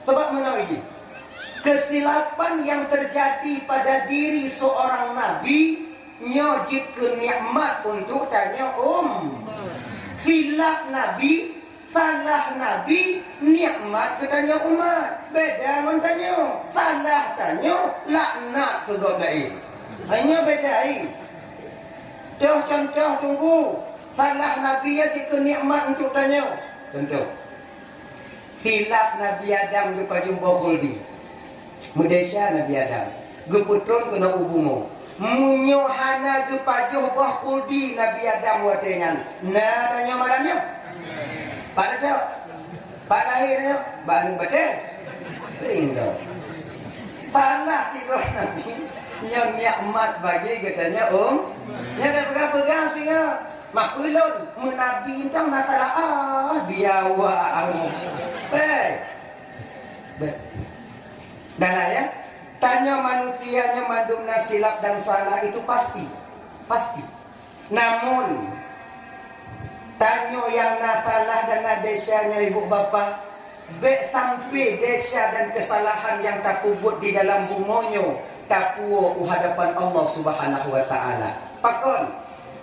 Sebab menawi kesilapan yang terjadi pada diri seorang nabi nyojibkeun nikmat untuk tanya silap nabi, salah nabi, nikmat ketanya umat. Beda mun tanya, salah tanya, laknat ke godai. Hanya bedai. Contoh tunggu. Salah nabi ya jika nikmat untuk tanya. Contoh. Silap Nabi Adam lupa jumpa khuldi. Mudesya Nabi Adam. Geputron kena ubumu. Munyohana gepajuh bah khuldi Nabi Adam watengan. Nah tanya malamnya. Pak Raja. Pak lahirnya. Pak ni baca. Tinggal. Salah si bro Nabi. Yang nikmat bagi katanya yang dah pegang-pegang sehingga mak ulun menabi tang masalah biawa amu. Dan ya, tanya manusianya mandumna silap dan salah itu pasti. Namun tanya yang salah dan desanya ibu bapa, sampai desa dan kesalahan yang tak kubut di dalam bumonyo, tak puo hadapan Allah Subhanahu wa taala. Pakon,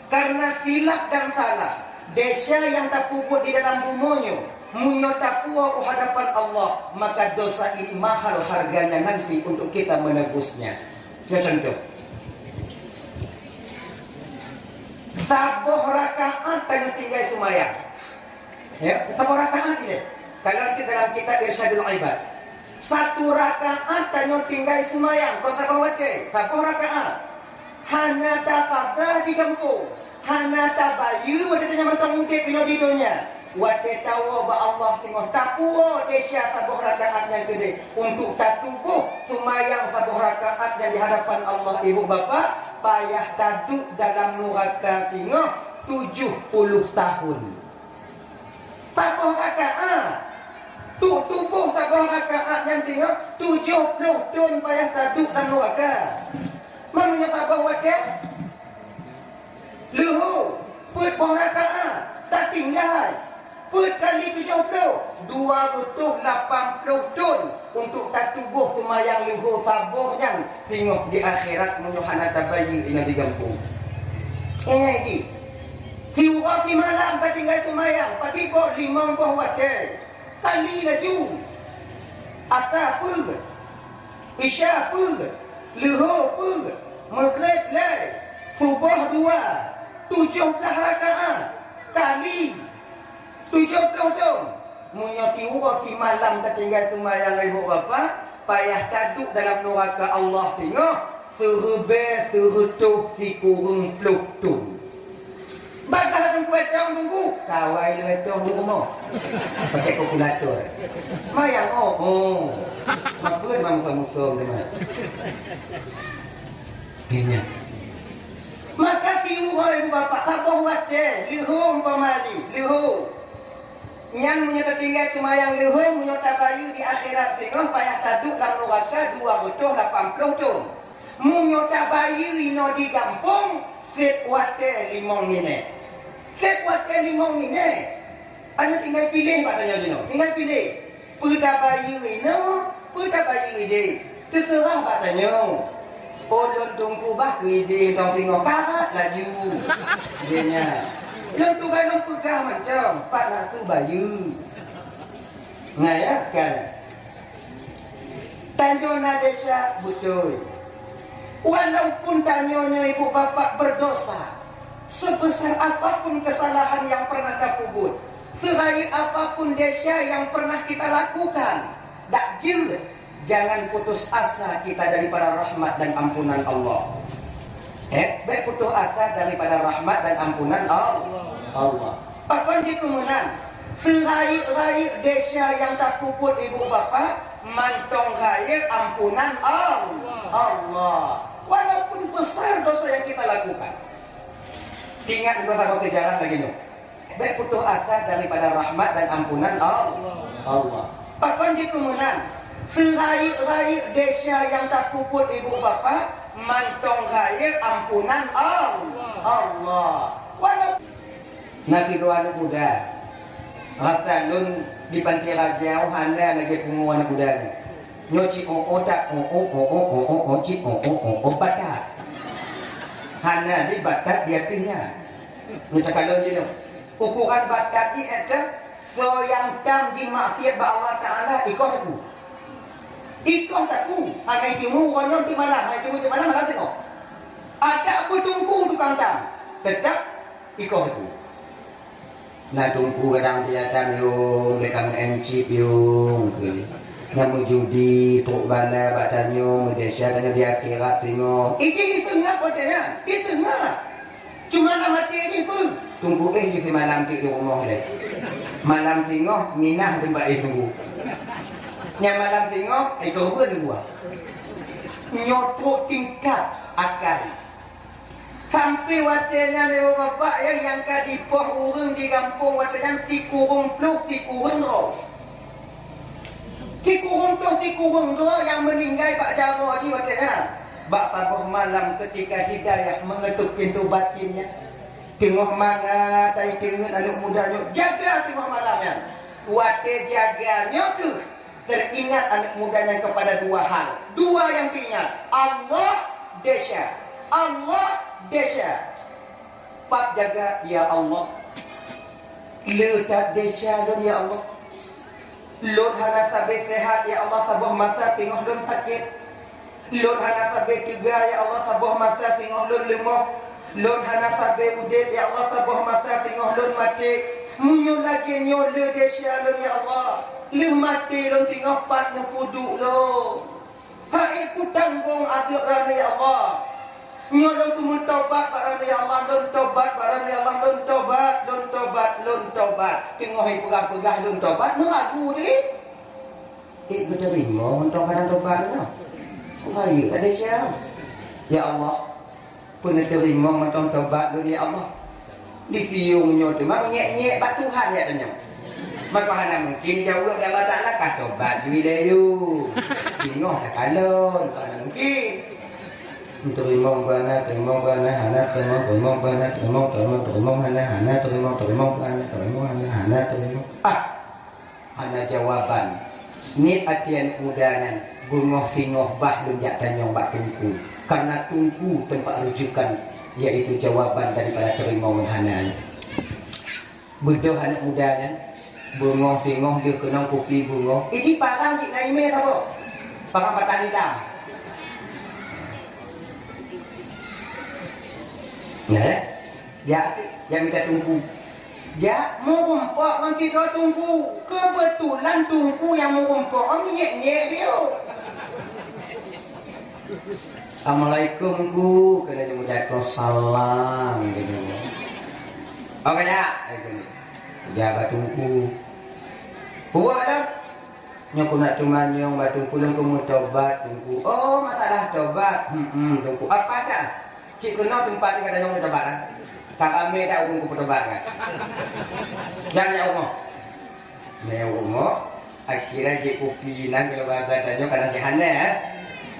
karena silap dan salah, desa yang tak kubut di dalam bumonyo, munyo tak puo hadapan Allah, maka dosa ini mahal harganya nanti untuk kita menebusnya. Contoh, saboh rakaat tanya tinggal sumayang. Ya, saboh rakaat ini. Kalau kita dalam kitab Irsyadul Ibad, 1 rakaat tanya tinggal sumayang. Kau saboh baca, saboh rakaat. Hana tak kata di kampung, hana tak bayu, wadah tanya mentang mungkin pino di dunia. Wadah tahu bahwa Allah singgoh tapuo desya saboh rakaat yang gede untuk tak tubuh sumayang saboh rakaat yang di hadapan Allah ibu bapa payah taduk dalam neraka singgoh 70 tahun. Saboh rakaat tubuh saboh rakaat yang tinggal 70 tahun payah taduk dalam neraka. Mamanya saboh wadah luhu put boh rakaat tak tinggal put kali 70 280 tahun untuk tak tubuh semayang luhu saboh yang tengok di akhirat menyuhana tabayi ina digampung. Ini lagi siwa si malam tinggal semayang pagi kok 50 wadah kali laju asa pun isya pun luhu pun maghrib lai subuh 17 rakaat kali 70 tahun. Munyo siwa si malam tak tinggal semayang ibu bapa payah taduk dalam neraka Allah tengok suruh si kurung peluk tu. Bakal tunggu tahun tunggu kawai le tahun di rumah. Pakai kalkulator. Mayang Maka memang musuh dengan. Gini. Maka ibu bapa saboh wace lihum pamali lihum yang menyata tinggal semayang lihum menyata bayu di akhirat tengah payah taduk dalam neraka 280 tahun menyata bayu ino di kampung set wate 5 minit anu tinggal pilih katanya dino tinggal pilih pada bayu ino pada bayu ide terserah katanya. Lon tunggu bah ke ide tong tengok karat laju. Idenya. Lon tu kan pegang macam 400 bayu. Ngaya kan. Tanjona desa betul. Walaupun tanyonya ibu bapak berdosa, sebesar apapun kesalahan yang pernah kabut, sebaik apapun desa yang pernah kita lakukan, dak jil. Jangan putus asa kita daripada rahmat dan ampunan Allah. Baik putus asa daripada rahmat dan ampunan Allah. Pakon jika menang, serai-rai desa yang tak puput ibu bapa, mantong raya ampunan Allah. Walaupun besar dosa yang kita lakukan. Ingat dosa sejarah lagi no. Baik putus asa daripada rahmat dan ampunan Allah. Pakon jika menang, serai-rai desa yang tak puput ibu bapa, mantong raya ampunan Allah. Walaupun nasi doa muda, rasa lun di pantai Raja hana lagi penguan anak udara nyoci tak cip batat hana di batat dia tinggal kita kalau dia ukuran batat ini ada so yang tam di maksiat ba Allah Ta'ala ikon aku agai timu wanon di malam agai timu di malam tengok ada bertungku tukang tam tetap ikon aku nah tungku kadang dia tam yung dekam encip yung kini yang judi tuk bala badanyo Malaysia kan dia akhirat tengok iki setengah potnya setengah cuma nak mati ni pun tunggu di malam di rumah le malam singoh minah tempat tunggu yang malam singoh itu pun dua nyotok tingkat akal sampai watenya ni bapak yang kadipoh urang di kampung watenya si kurung pluk si kurung roh si kurung roh yang meninggal Pak Jarwo haji watenya bak sabuh malam ketika hidayah mengetuk pintu batinnya tengok mana tai tengok anak mudanya jaga tengok malamnya wate jaganya tu teringat anak mudanya kepada dua hal dua yang teringat Allah desya pak jaga ya Allah letak desya don ya Allah lord hana sabe sehat ya Allah sabuh masa tengok don sakit lord hana sabe tiga ya Allah sabuh masa tengok don lemah lord hana sabe udip ya Allah sabuh masa tengok don mati munyo lagi nyole desya don ya Allah le mati don tengok pat no puduk lo hai ku tanggung akhirat ya Allah nyolong ku mentobat barang ya Allah don tobat barang ya Allah don tobat tengok hai pegah-pegah don tobat no aku ni betul terima tobat no hai ada siapa ya Allah pun terima mentong tobat don ya Allah disiungnya tu mak nyek-nyek bak Tuhan ya tanya mak mana mungkin jauh dah Ta'ala ka tobat wilayu singoh dah kalon mana mungkin terima bana hana terima bana terima hana jawaban ni atian udanan bungoh singoh bah lunjak tanyong bak tungku karena tungku tempat rujukan yaitu jawaban daripada terima hana bedoh anak udanan bungoh singoh dia kenang kopi bungoh ini parang cik Naime apa parang batang hitam ya yang minta tungku ya mau rumpok nanti doa tungku kebetulan tungku yang mau rumpok nyek-nyek dia Assalamualaikum ku kena dimudah salam gitu oke ya jabat tungku kuat dah nyok nak cuma nyong batungku lang tobat tungku oh masalah tobat tungku apa dah cik kena tempat ni kata nyong tobat kan tak ame dah urung ku tobat kan jangan ya umur me umur akhirnya cik pupinan kalau babat tanya kadang si hana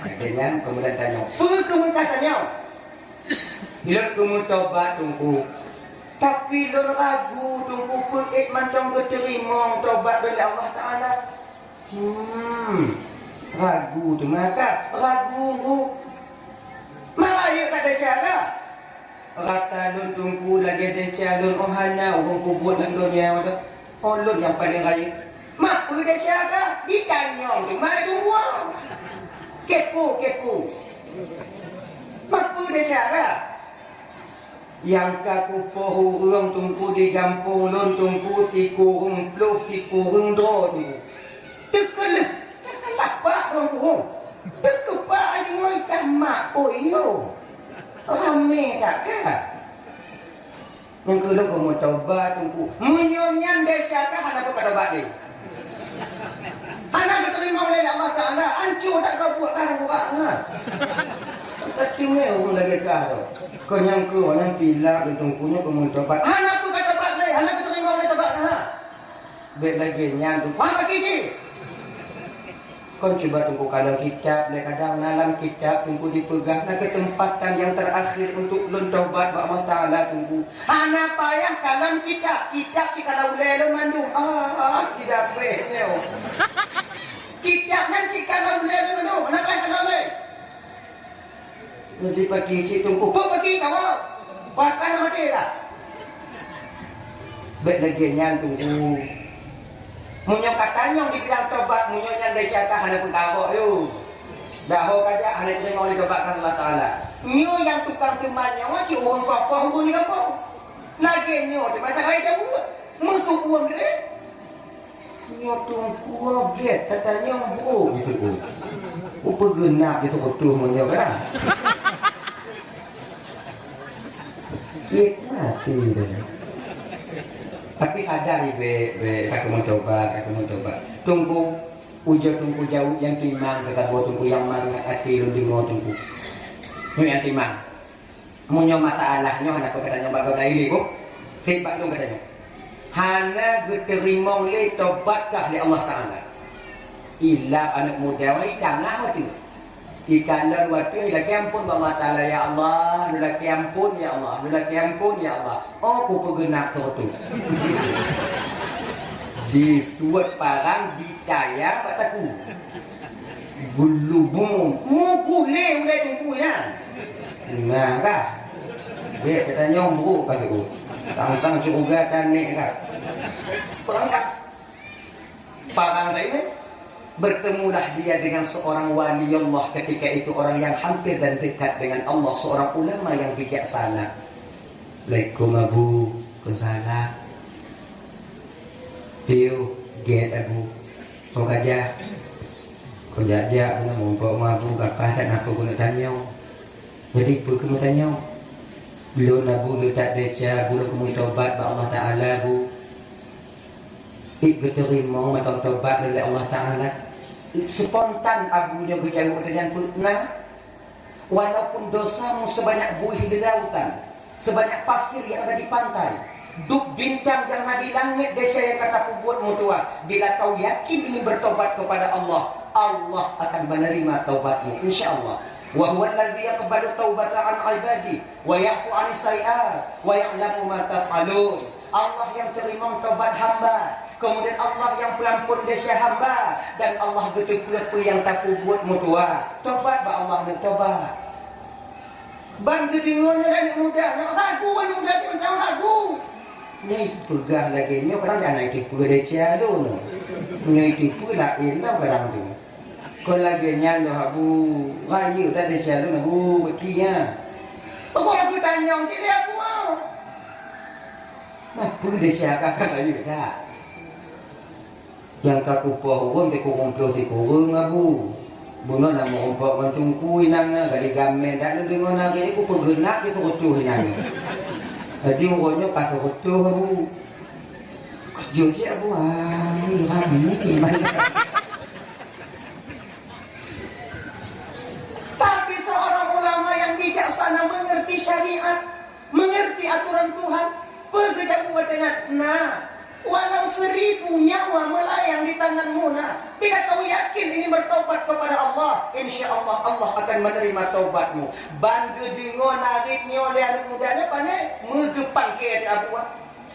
akhirnya kemudian tanya kemudian tanya bila kamu tobat tungku tapi lo ragu tunggu pekit macam keterima tobat dari Allah Ta'ala ragu tu maka ragu malah ia tak ada syarat rata lun tunggu lagi ada syarat oh hana orang kubur dalam dunia oh lun yang paling raya mak apa ada syarat ditanya tu mana tunggu kepo mak apa ada syarat yang kaku pohu urang tungku di kampung lon tungku si kurung pluk si kurung do tu tekelah pak orang tu tekepak aja ngoi sama oh iyo rame tak kah yang kedua kamu tobat tungku menyonyan desa kah hana buka tobat ni hana diterima oleh Allah Ta'ala hancur tak kau buat kan buat tapi orang lagi kah tu kau yang kau yang tilap dan tungkunya kamu tobat hana apa kata tobat ni hana diterima oleh tobat baik lagi nyang tu apa lagi si Kon coba tunggu kalau kitab, kadang dalam kitab tunggu dipegang. Nah kesempatan yang terakhir untuk lun taubat ba Allah Taala tunggu. Ana payah kalam kitab kalau lelo mandung. Tidak behnya. Kitab kan si kalau lelo mandung. Kenapa kalau le? Nanti pagi cik tunggu. Pagi kau. Bahkan mati lah. Bet lagi tunggu. Munyong katanya dibilang tobat, munyong yang dari syakah hanya pengkabok yuk. Dah ho kaja hanya terima oleh tobatkan Allah Ta'ala. Nyo yang tukang temannya, cik orang apa hubung ni kampung. Lagi nyo, dia macam kaya jauh. Musuh uang dia. Nyo tunggu get, katanya bro. Gitu. Upa genap dia betul munyong kan. Get mati dia. Tapi sadar aku mau coba. Tunggu jauh yang timang kata gua tunggu yang mana hati lu dengar tunggu. Ini yang timang. Munyo masalahnya anak katanya bagai ini kok. Sebab lu katanya. Hana geterima le tobatkah di Allah Taala. Illa anak muda wai tangah tu. Ikan dan waktu lagi ampun Allah Ta'ala ya Allah, lagi ampun ya Allah, lagi ampun ya Allah. Oh, ku pegenak tu. Disuat parang dikaya kataku. Gulubung, muku le udah tunggu ya. Nah, kah? Dia kata nyombu kataku. Tang-tang surga dan ni kah? Kurang kah? Parang lain bertemulah dia dengan seorang wali Allah ketika itu orang yang hampir dan dekat dengan Allah, seorang ulama yang bijaksana. Assalamualaikum Abu, Kusala. Piu, get Abu. Kau kaja. Kau jaja, guna mumpuk Abu kapah tak nak guna tanyong. Jadi pu kamu tanyong. Belum Abu lu tak deca, belum kamu tobat ba Allah Taala Bu. Diterima matang tobat oleh Allah Ta'ala. Spontan abunya berjauh dengan putna. Walaupun dosamu sebanyak buih di lautan, sebanyak pasir yang ada di pantai, duk bintang yang ada di langit, desa yang kata buat mutua. Bila kau yakin ini bertobat kepada Allah, Allah akan menerima taubatmu insya-Allah. Wa huwa alladhi yaqbalu taubata an ibadi wa ya'fu 'anis sayi'at wa ya'lamu ma taf'alun. Allah yang terima taubat hamba, kemudian Allah yang pelampun dosa hamba, dan Allah betul-betul yang tak buat mutua. Tobat ba Allah dan tobat. Ban gedingonya dan muda, nak ragu ni muda si macam ragu. Ni pegang lagi ni orang dah naik tipu deca lu. Ni tipu lah elah barang tu. Kau lagi nyalo abu, rayu dah deca lu abu bekinya. Oh aku tanya cik dia aku mau. Nah, pun deca kakak saya dah. Yang kaku pohon te kurung tu si kurung abu. Buno nak merompak mentungku inangnya kali gamen dak lu dengar lagi aku pergenak itu rutuh inangnya. Jadi orangnya kasih rutuh abu. Kerja si abu ni ramai mai. Tapi seorang ulama yang bijaksana mengerti syariat, mengerti aturan Tuhan, bekerja buat dengan walau 1000 nyawa melayang di tanganmu bila kau yakin ini bertobat kepada Allah, insya Allah Allah akan menerima taubatmu. Ban gedingo naritnya oleh anak mudanya pane megepang ke di abu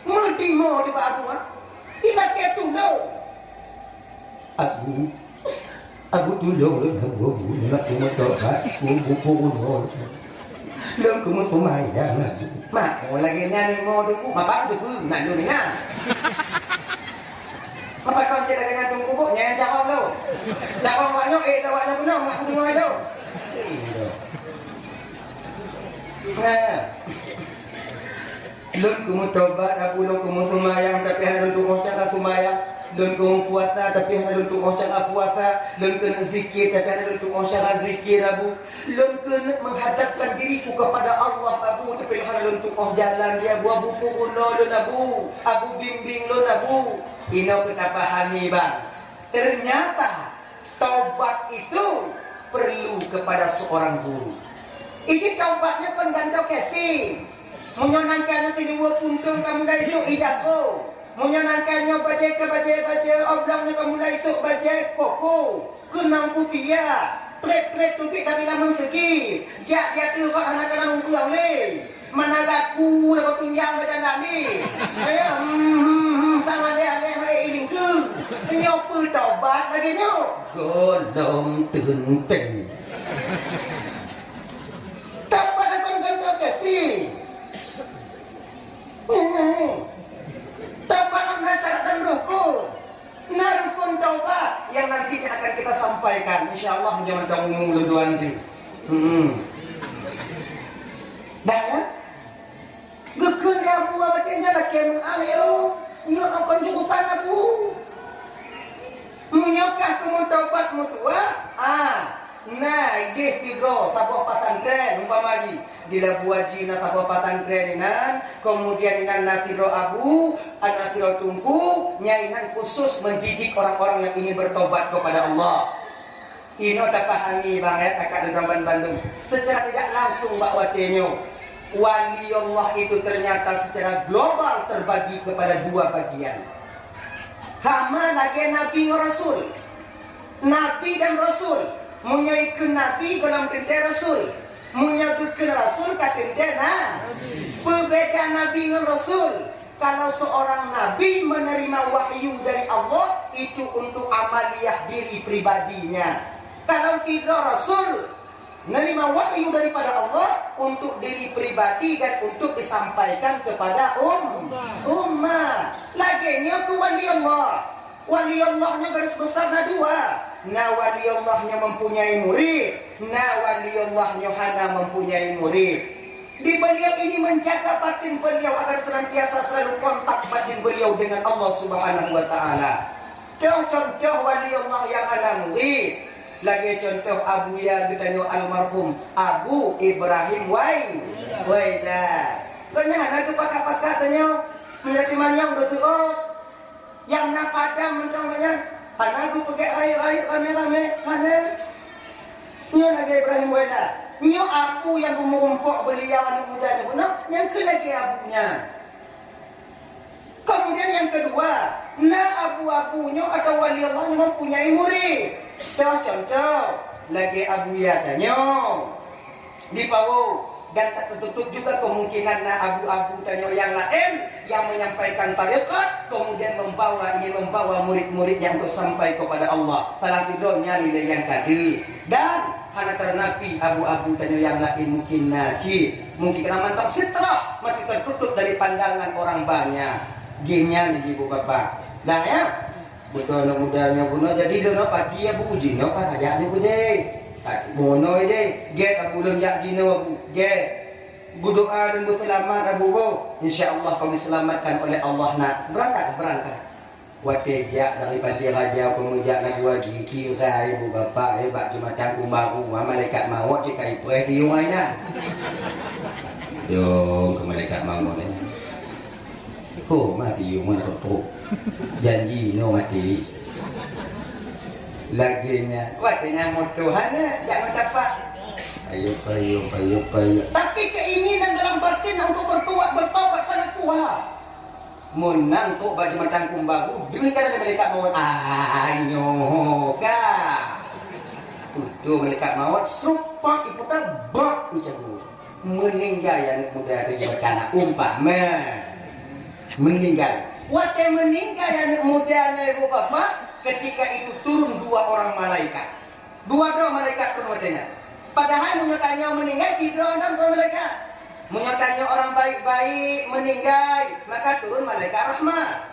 medimo di abu bila ke tunggu abu tulung abu nak cuma tobat buku belum kamu kumai dah mak lagi nyanyi mau dulu apa dulu nak dulu ni apa kau cerita dengan tunggu bu jangan jawab lo jawab banyak jawabnya benar mak tunggu lo belum kamu tobat abu lo kamu sumayang tapi ada untuk cara sumayang belum kamu puasa tapi ada untuk cara puasa belum kena zikir tapi ada untuk cara zikir abu belum kena menghadapkan diriku kepada Allah abu tapi ada untuk jalan dia abu pukul lo abu bimbing lo abu ini kita pahami bang. Ternyata taubat itu perlu kepada seorang guru. Ini taubatnya penggantau casing. Menyonangkannya sini dua puntung kamu dah esok ijako. Menyonangkannya baca oblongnya kamu dah esok baca pokok. kenang putih trep tubik dari lamun segi jak dia tu kok anak-anak mungkuang le mana gaku lagu pinjam macam ni ayo sama dia iling ke nyopu tobat lagi nyok golong tenting tobat akan gantung kasih tobat ada syarat dan rukun narukun taubat yang nantinya akan kita sampaikan insyaallah jangan tanggung dulu nanti dah gekun ya buah bacanya dah kemu ayo nyok akan jurusan aku menyokah kamu taubat mutua nah ide tidro tabuh pasantren umpama ji dila buaji na tabuh pasantren inan kemudian inan natiro abu natiro tungku nyainan khusus mendidik orang-orang yang ingin bertobat kepada Allah. Ino tak pahami banget kakak di Ramban Bandung secara tidak langsung Mbak Watenyo wali Allah itu ternyata secara global terbagi kepada dua bagian sama lagi Nabi dan Rasul Nabi dan Rasul menyaikun Nabi dalam tentera Rasul menyebutkan Rasul katanya berbeda Nabi dan Rasul kalau seorang Nabi menerima wahyu dari Allah itu untuk amaliyah diri pribadinya kalau tidak Rasul menerima wahyu daripada Allah untuk diri pribadi dan untuk disampaikan kepada umat laginya ke wali Allahnya garis besarnya dua wali Allahnya mempunyai murid wali Allahnya hana mempunyai murid di beliau ini menjaga batin beliau agar senantiasa selalu kontak batin beliau dengan Allah subhanahu wa ta'ala contoh wali Allah yang hana murid lagi contoh Abu ya ditanya almarhum Abu Ibrahim Waida tanya hana ke pakak-pakak tanya menjadi manyang udah yang nak kadang mencongnya anakku pakai air rame-rame mana nyo lagi Ibrahim Waida nyo aku yang memumpuk beliau anak mudanya benar yang ke lagi abunya kemudian yang kedua abu-abunya atau wali Allah yang mempunyai murid contoh lagi Abu ya tanya di Pawu dan tak tertutup juga kemungkinan abu-abu tanya yang lain yang menyampaikan tarekat kemudian ingin membawa murid-murid yang untuk sampai kepada Allah salah tidurnya nilai yang tadi dan hanya ternapi abu-abu tanya yang lain mungkin najib mungkin kena mantap setelah masih tertutup dari pandangan orang banyak gengnya nih ibu bapak dah ya betul anak mudanya puno jadi dono pagi ya bu uji no kan ajaknya bu deh bono deh get abu belum jak jino get berdoa dan berselamat abu bu insyaallah kau diselamatkan oleh Allah nak berangkat watejak daripada raja pemujak nak dua kira ibu bapa ya bak Jumatan Kumbaru malaikat maut jika ipres di rumahnya yo ke malaikat maut ni masih rumah tu janji no mati laginya watenya mau Tuhan jangan dapat ayo tapi keinginan dalam batin untuk bertobat sangat kuat menang tu baju Jumatan Kumbaru demikian ada malaikat maut ayo kah itu malaikat maut serupa iputan bak ucapu meninggal yang muda dari umpama meninggal waktu meninggal yang mudanya ibu bapak ketika itu turun dua orang malaikat dua malaikat pun wajahnya padahal menyatanya meninggal tidak ada malaikat menyatanya orang baik-baik meninggal maka turun malaikat rahmat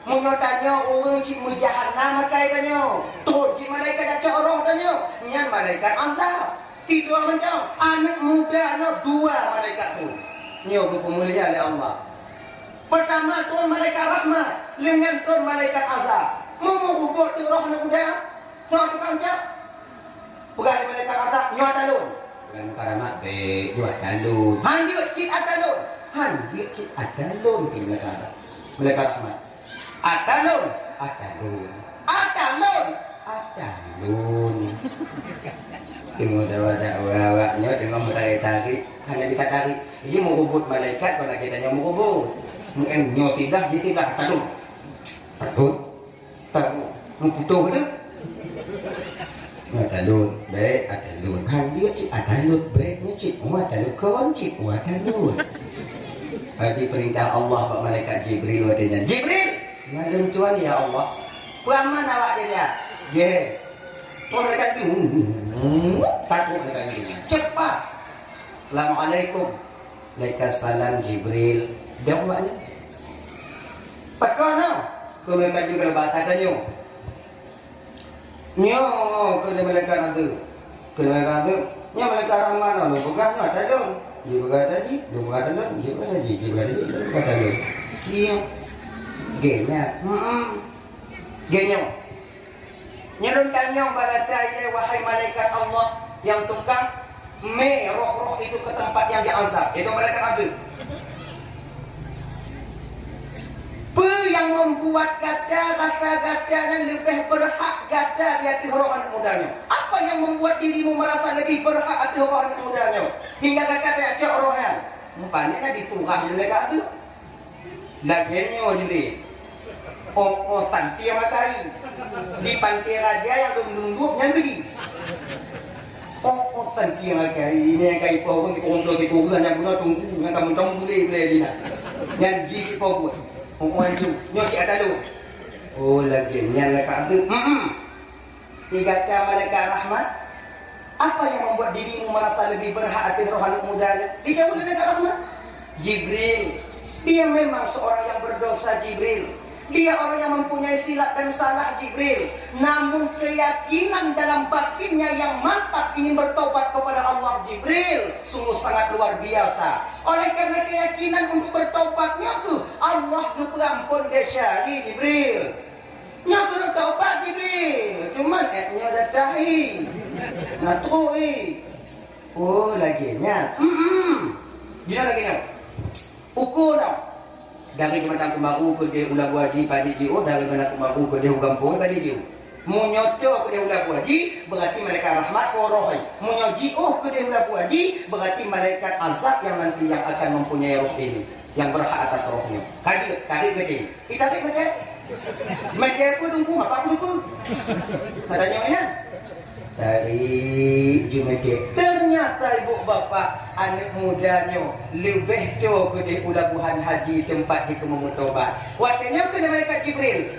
menyatanya orang cik mujahana maka itanya turun cik malaikat jatuh orang tanya nyan malaikat azab tidak macam anak muda anak dua malaikat tu nyo kemuliaan oleh Allah pertama turun malaikat rahmat dengan turun malaikat azab memubuk tu roh nak muda so tukang cap pegang malaikat azab nyo talun dengan karamat be nyo talun hanjut cik atalun ke malaikat rahmat atalun tengok dakwah-dakwahnya tengok tarik hanya kita tarik ini mau hubut malaikat kalau kita mau hubut mungkin nyosidah jadi tidak takut mau putus itu atalut baik atalut hang dia cik atalut baiknya cik atalut kawan cik atalut. Di perintah Allah pak malaikat Jibril katanya Jibril ngadem tuan ya Allah puaman awak dia ye tuan malaikat itu takut katanya cepat Assalamualaikum Waalaikumsalam Jibril dia awaknya pakono ke malaikat juga bahasa katanya nyo ke malaikat itu nyo malaikat ramah bukan ada dong dia berkata ji, dia berkata dong, dia berkata ji, dia berkata dong. Iya, genya, genya. Nyelun tanyong berkata ya wahai malaikat Allah yang tukang roh-roh itu ke tempat yang diazab, itu malaikat Abdul. Yang membuat kata-kata yang lebih berhak kata di hati roh anak mudanya. Apa yang membuat dirimu merasa lebih berhak hati roh anak mudanya? Hingga kata cok rohan. Mumpanya diturah oleh kata itu. Laginya jadi. Oh santi matai. Di pantai raja yang duduk yang beli. Oh santi matai. Ini yang kai pokok di konsol di kuburan yang guna tunggu. Yang kamu tunggu boleh dina. Yang jiki pokok. Orang tu, nyok cik ada lu. Oh lagi nyala kat tu. Tiga malaikat rahmat. Apa yang membuat dirimu merasa lebih berhak hati roh anak muda? Tiga malaikat rahmat. Jibril. Dia memang seorang yang berdosa Jibril. Dia orang yang mempunyai silap dan salah Jibril. Namun keyakinan dalam batinnya yang mantap ingin bertobat kepada Allah Jibril sungguh sangat luar biasa. Oleh karena keyakinan untuk bertobatnya tu Allah tu perampun desyari Jibril. Nya tu tobat Jibril. Cuma nya datahi. Natui. Oh lagi nya. Jangan lagi nya. Ukur dah. Dari mana aku mahu ke dia ulah buaji padi jiu, dari mana aku mahu ke dia ugampung padi jiu. Munyoto ke dia ulah buaji berarti malaikat rahmat roh. Munyoji ke dia ulah buaji berarti malaikat azab yang nanti yang akan mempunyai roh ini, yang berhak atas rohnya. Tadi betul. Kita tak betul. Mereka aku tunggu apa aku? Katanya mana? Dari Jumeke. Ternyata ibu bapa anak mudanya lebih tu ke di ulabuhan haji tempat itu memutobat. Waktunya ke malaikat Jibril.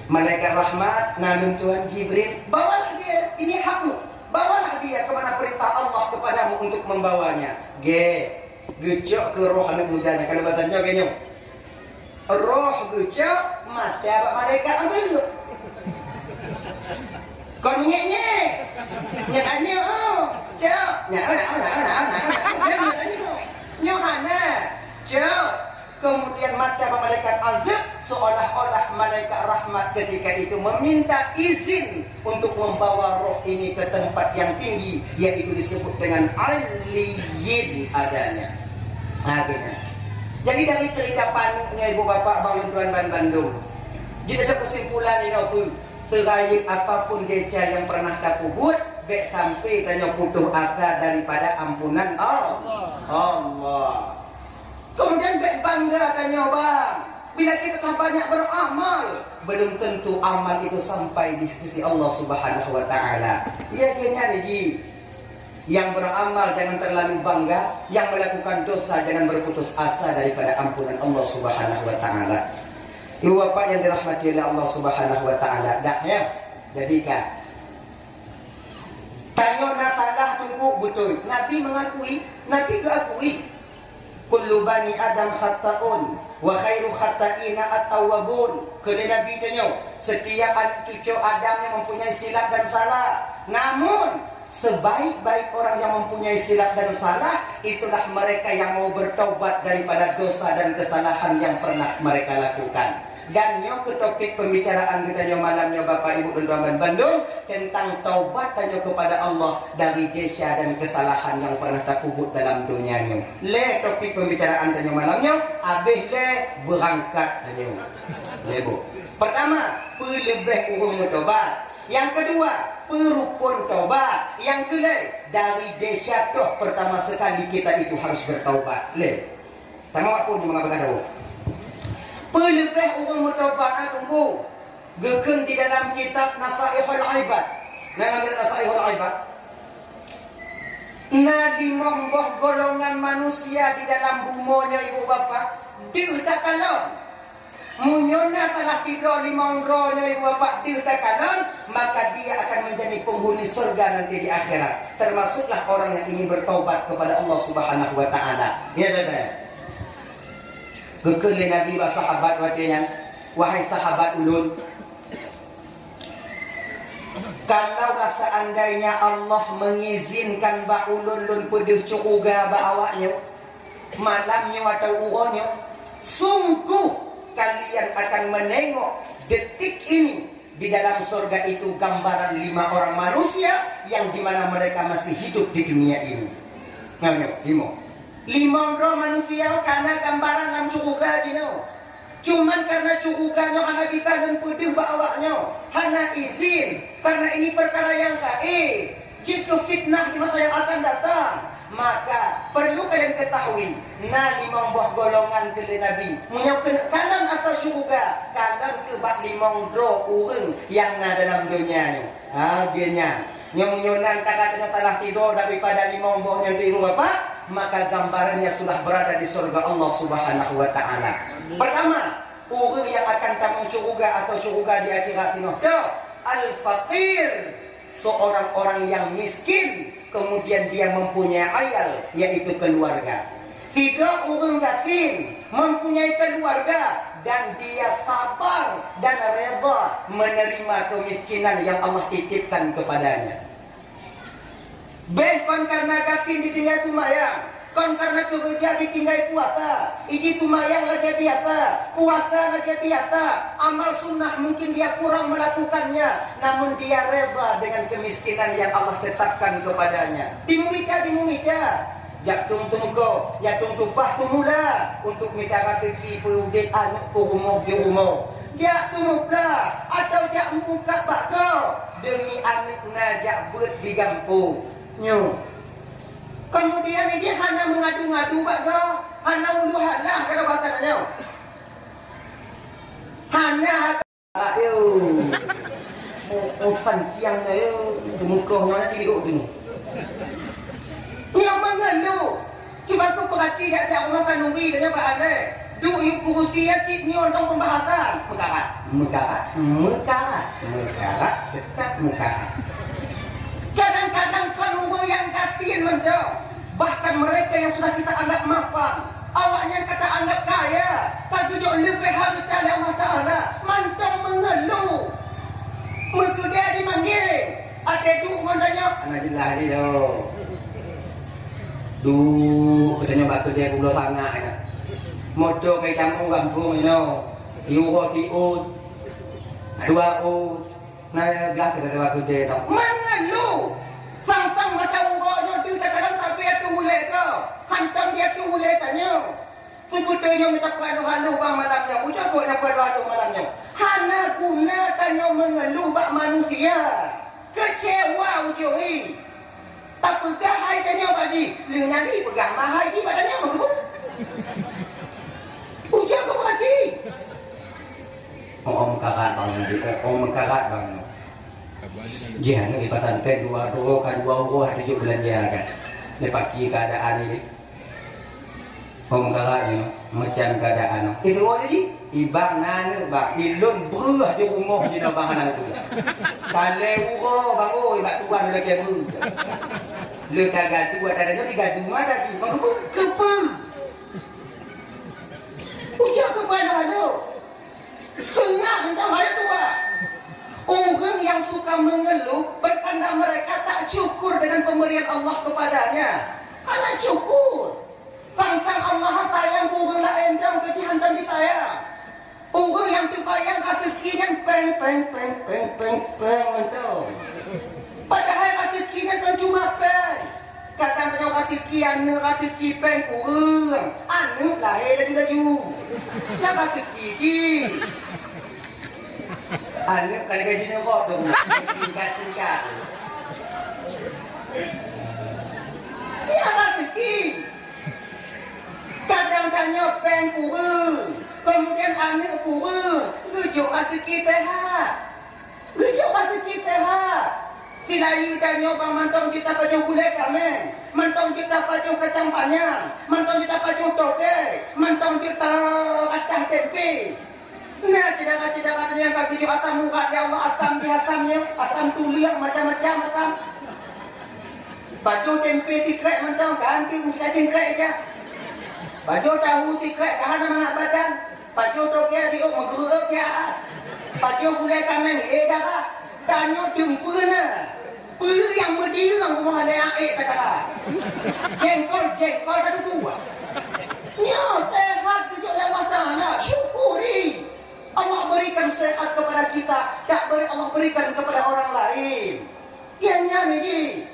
Malaikat rahmat nalum Tuhan Jibril, bawalah dia, ini hakmu. Bawalah dia kemana perintah Allah kepadamu untuk membawanya. Gecok ke roh anak mudanya. Kalau batannya kenyong. Roh gecok mati apa malaikat ambil. Còn nhẹ tanya cok cok kemudian mata malaikat azab seolah-olah malaikat rahmat ketika itu meminta izin untuk membawa roh ini ke tempat yang tinggi yaitu disebut dengan aliyin adanya. Jadi dari cerita paniknya ibu bapak bangun tuan Bandung kita kesimpulan ini apa seraya apapun deca yang pernah kaku buat bek sampai tanya putus asa daripada ampunan Allah. Kemudian bek bangga tanya bang, bila kita telah banyak beramal belum tentu amal itu sampai di sisi Allah Subhanahu wa taala. Ya kena ji. Yang beramal jangan terlalu bangga, yang melakukan dosa jangan berputus asa daripada ampunan Allah Subhanahu wa taala. Ibu bapak yang dirahmati oleh Allah Subhanahu wa taala. Dah ya. Jadi kan. Tanya salah tunggu betul. Nabi mengakui, Nabi keakui. Kullu bani Adam khata'un wa khairu khata'ina at-tawwabun. Kalau Nabi tanya, setiap anak cucu Adam yang mempunyai silap dan salah. Namun sebaik-baik orang yang mempunyai silap dan salah itulah mereka yang mau bertaubat daripada dosa dan kesalahan yang pernah mereka lakukan. Dan nyo ke topik pembicaraan kita nyo malamnya Bapak Ibu dan Tuan Bandung tentang taubat tanya kepada Allah dari dosa dan kesalahan yang pernah terkubur dalam dunia nyo. Le topik pembicaraan tanya malamnya habis le berangkat tanya. Le bu. Pertama, pelebih urung taubat. Yang kedua, perukun taubat. Yang kedua, dari desa toh pertama sekali kita itu harus bertaubat. Le. Sama waktu ni mengapa tahu? Pelebih orang bertaubat tunggu. Geken di dalam kitab Nasaihul Ibad. Jangan kita sahihul ibad. Nah, limoh golongan manusia di dalam bumonya ibu bapak diutak kalon. Munyona telah tidur limonggronya ibu bapak diutak kalon, maka dia akan menjadi penghuni surga nanti di akhirat. Termasuklah orang yang ingin bertobat kepada Allah Subhanahu wa taala. Ya saudara. Kekele Nabi wa sahabat watinya, wahai sahabat ulun, kalaulah seandainya Allah mengizinkan ba ulun-ulun pedih cukuga ba awaknya, malamnya atau uhonya, sungguh kalian akan menengok detik ini di dalam surga itu gambaran 5 orang manusia yang dimana mereka masih hidup di dunia ini. Ngamnya, 5 orang manusia karena gambaran dalam cukuga jino. Cuman karena cukuganya hana bisa dan putih bawanya, hana izin karena ini perkara yang gaib. Jika fitnah di masa yang akan datang, maka perlu kalian ketahui, nah 5 buah golongan ke Nabi menyokong kanan atau syurga, kanan ke bak 5 orang yang ada dalam dunia. Dianya nyonan tak salah tidur daripada 5 buah yang diiru apa, maka gambarannya sudah berada di surga Allah Subhanahu wa taala. Pertama, orang yang akan kamu syurga atau syurga di akhirat ini, al-faqir, seorang orang yang miskin, kemudian dia mempunyai ayal, yaitu keluarga. 3 orang yatim, mempunyai keluarga, dan dia sabar dan reda menerima kemiskinan yang Allah titipkan kepadanya. Kon karena yatim ditinggal tumayang, kon karena kerja ditinggal puasa, ini tumayang lagi biasa, puasa lagi biasa, amal sunnah mungkin dia kurang melakukannya, namun dia reda dengan kemiskinan yang Allah tetapkan kepadanya. Dimumita, jak tungtung ko, ya tungtung bah tumula untuk minta rezeki pudek anak rumah di rumah. Jak tumula atau jak muka bakau demi anaknya jak bet di kampung. Nyo. Kemudian ini hana mengadu-ngadu bakau, hana ulu halah kalau katanya. Hana ayo. Sanciang ayo, muka nanti diuk tu. Yang mengeluh. Cuba tu perhati jak orang kanuri dan apa ada. Duk yuk kurusi ya cik ni untuk pembahasan. Mekarat, tetap mekarat. Kadang-kadang kanuri yang kasihan menjauh. Bahkan mereka yang sudah kita anggap mapan, awaknya kata anggap kaya, tapi juga lebih harta dari Allah Ta'ala, mantap mengeluh. Mereka dia dimanggil, ada duk mandanya. Anak jelas dia tu. Katanya batu dia pulau sangat ya. Motor ke kampung kampung you know. Tiut. 2 ut. Nah, gak kata batu dia tu. Mengeluh. Sang mata uroknya dia kadang tak biar tu boleh ke. Hantam dia tu boleh tanya. Sebetulnya minta halu bang malamnya. Ucap kau nak halu malamnya. Hana guna tanya mengeluh bak manusia. Kecewa ujui. Tak pegah hai tanya bagi. Lena ni pegah mahai di badannya mengeluh. Ucap kau berhati. Om karat bang. Jangan kita santai 2 orang ada juga belanja kan. Lepaki keadaan ini. Om karatnya macam keadaan. Itu ada di ibang nana bang ilun berah di rumah di nabahan itu. Kale uro bang ibak tuan lagi aku. Le kagak tu adanya digadu mana lagi. Bang kepa. Ujar kepada lo. Tengah hendak bayar tua. Orang yang suka mengeluh bertanda mereka tak syukur dengan pemberian Allah kepadanya. Anak syukur. Sang Allah sayang orang lain dan kejihantan di saya. Orang yang terbayang rezekinya peng. Padahal rezekinya kan cuma peng. Kadang-kadang rezeki peng orang. Anak lahir laju. Ya rezeki je. Anak kali gajinya kok dong. Tingkat. Ya rezeki. Kadang-kadang peng kurang. Kemudian anak kurang. Gejuk rezeki sehat. Si Kilayu tanya bang mantong kita baju gulai kami, mantong kita baju kacang panjang, mantong kita baju toge, mantong kita kacang tempe. Nah, cidara-cidara yang kaki juga asam muka ya Allah, asam di asamnya, asam tuliang macam-macam asam. Baju tempe tikrek mantong ganti mesti cingkrek aja. Baju tahu tikrek kahana mangak badan, baju toge diuk menggeruk ya. Baju gulai kami darah, tanya jempulnya. Yang berdirang rumah yang kata jengkol tadi dua ya sehat tujuh lewat tanah syukuri Allah berikan sehat kepada kita tak beri Allah berikan kepada orang lain yang nih